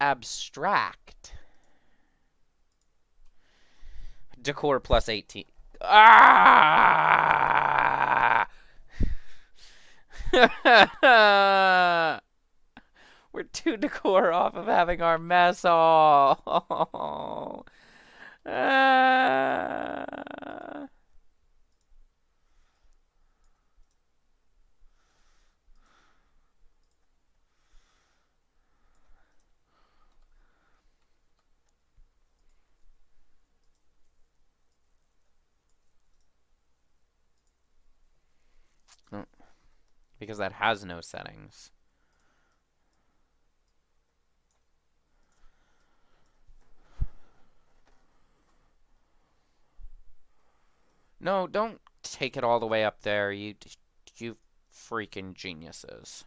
abstract. Decor plus 18. Ah! We're 2 decor off of having our mess all. Ah. Because that has no settings. No, don't take it all the way up there, you freaking geniuses.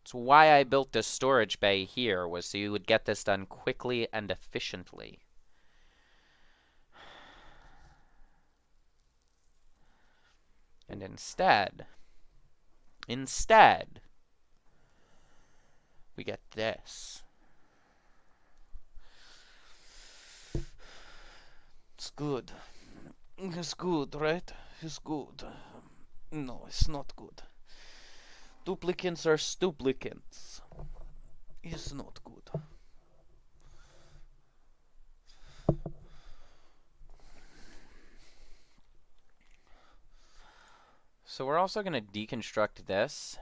It's why I built this storage bay here, was so you would get this done quickly and efficiently. And instead, we get this. It's good. It's good, right? It's good. No, it's not good. Duplicants are stuplicants. It's not good. So we're also going to deconstruct this,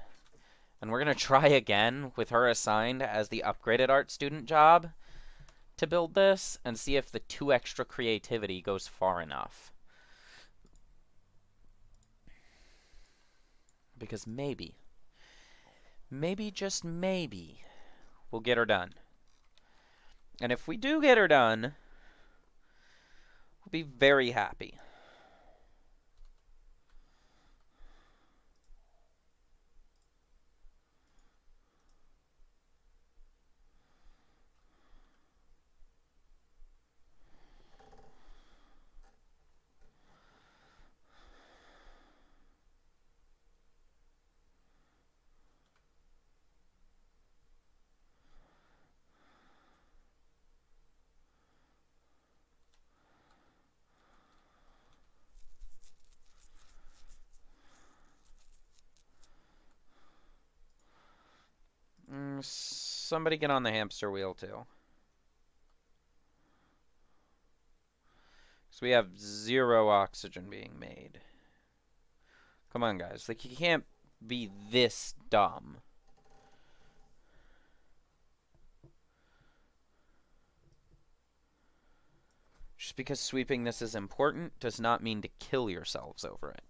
and we're going to try again with her assigned as the upgraded art student job to build this, and see if the 2 extra creativity goes far enough. Because maybe, just maybe, we'll get her done. And if we do get her done, we'll be very happy. Somebody get on the hamster wheel, too. So we have 0 oxygen being made. Come on, guys. Like, you can't be this dumb. Just because sweeping this is important does not mean to kill yourselves over it.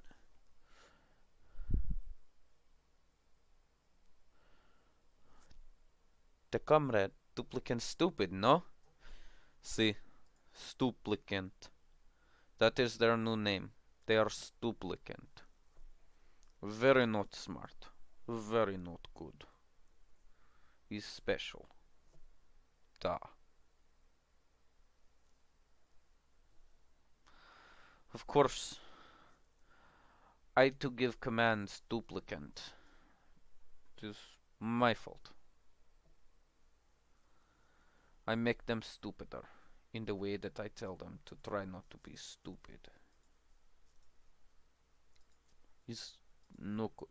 The comrade, duplicant stupid, no? See, stuplicant. That is their new name. They are stuplicant. Very not smart. Very not good. He's special. Da. Of course, I to give commands duplicate. It is my fault. I make them stupider in the way that I tell them to try not to be stupid. Is no good.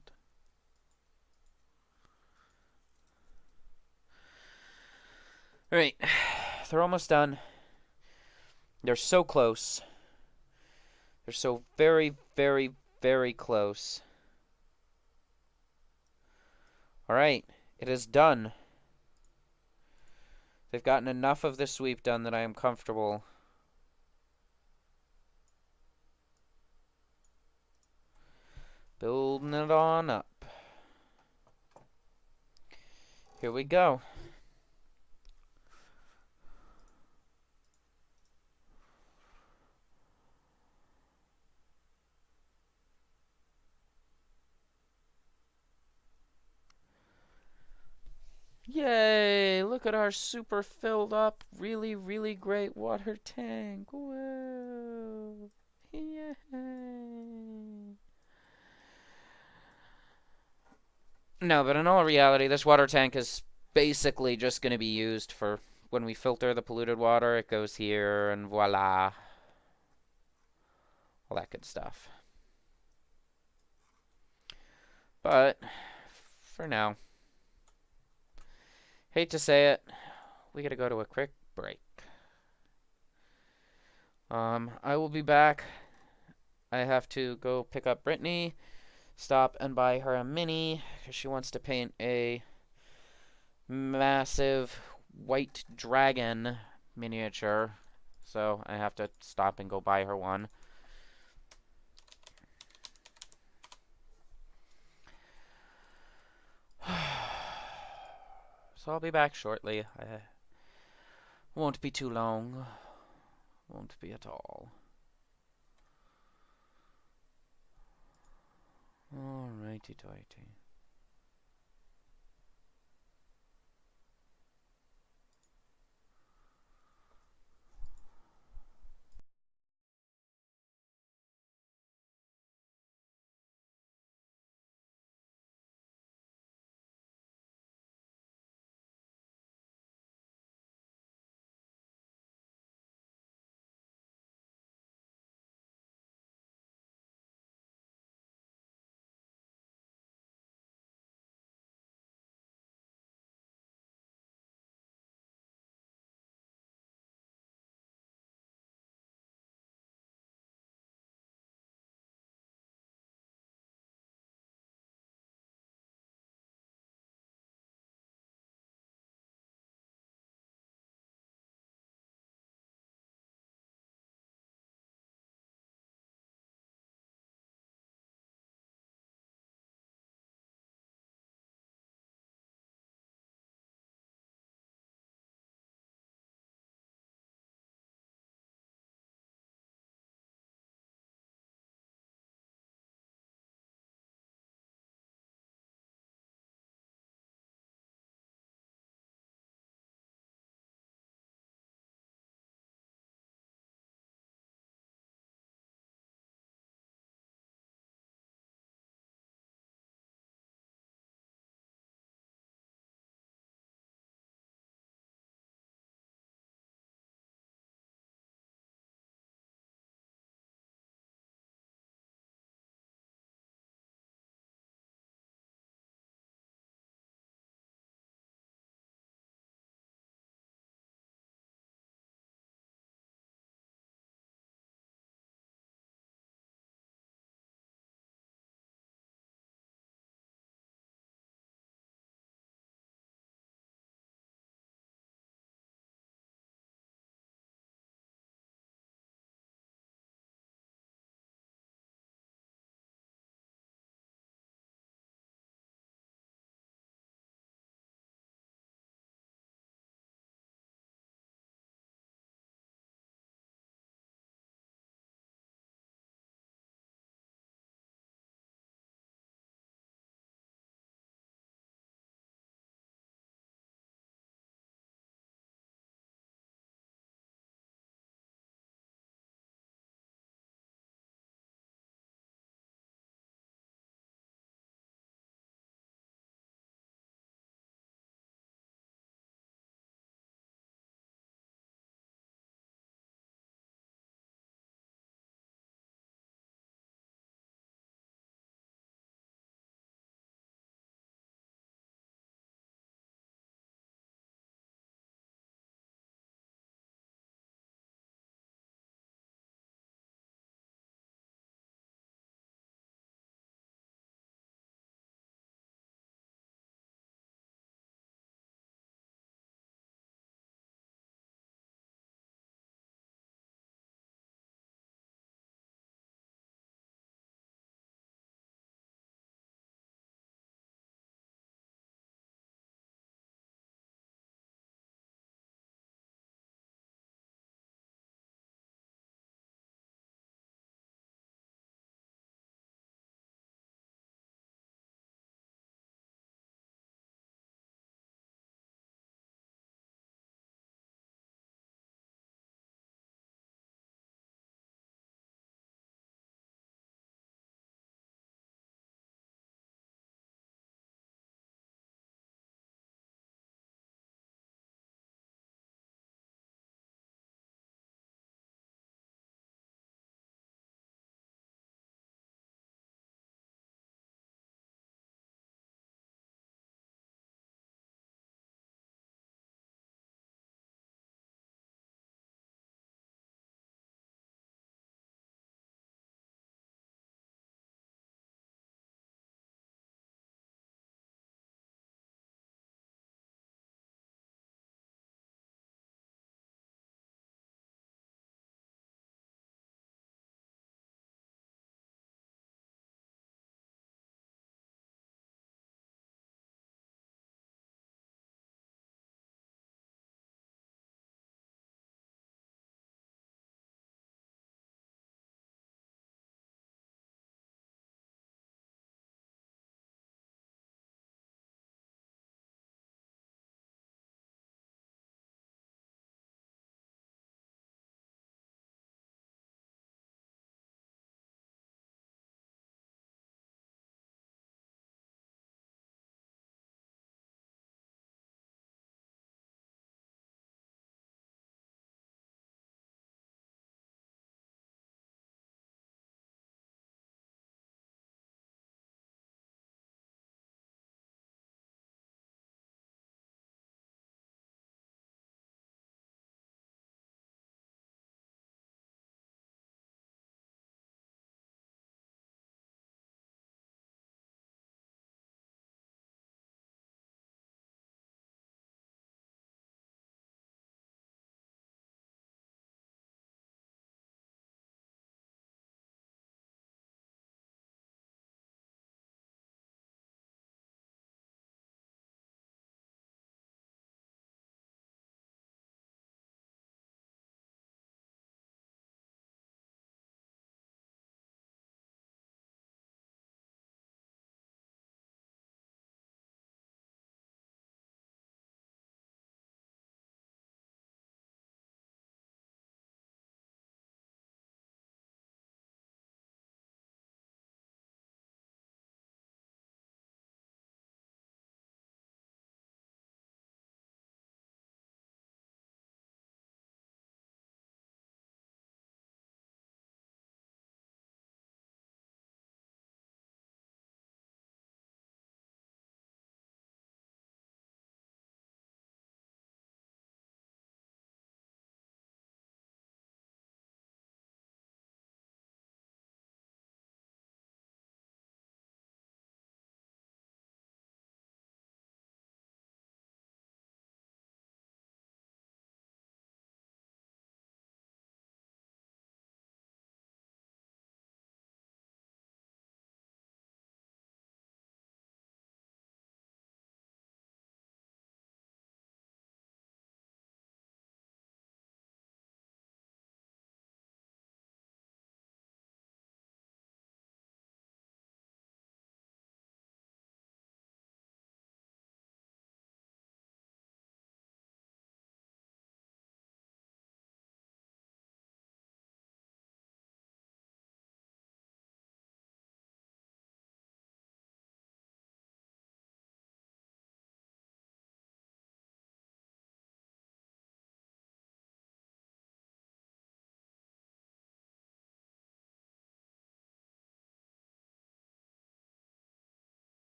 Alright, they're almost done. They're so close. They're so very, very, very close. Alright, it is done. They've gotten enough of this sweep done that I am comfortable. Building it on up. Here we go. Yay! Look at our super filled up, really, really great water tank. Whoa! Yay! No, but in all reality, this water tank is basically just going to be used for when we filter the polluted water. It goes here, and voila. All that good stuff. But, for now, hate to say it, we gotta go to a quick break. I will be back. I have to go pick up Brittany, stop and buy her a mini, because she wants to paint a massive white dragon miniature. So I have to stop and go buy her one. So I'll be back shortly. I won't be too long. Won't be at all. Alrighty tighty.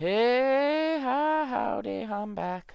Hey, hi, howdy, I'm back.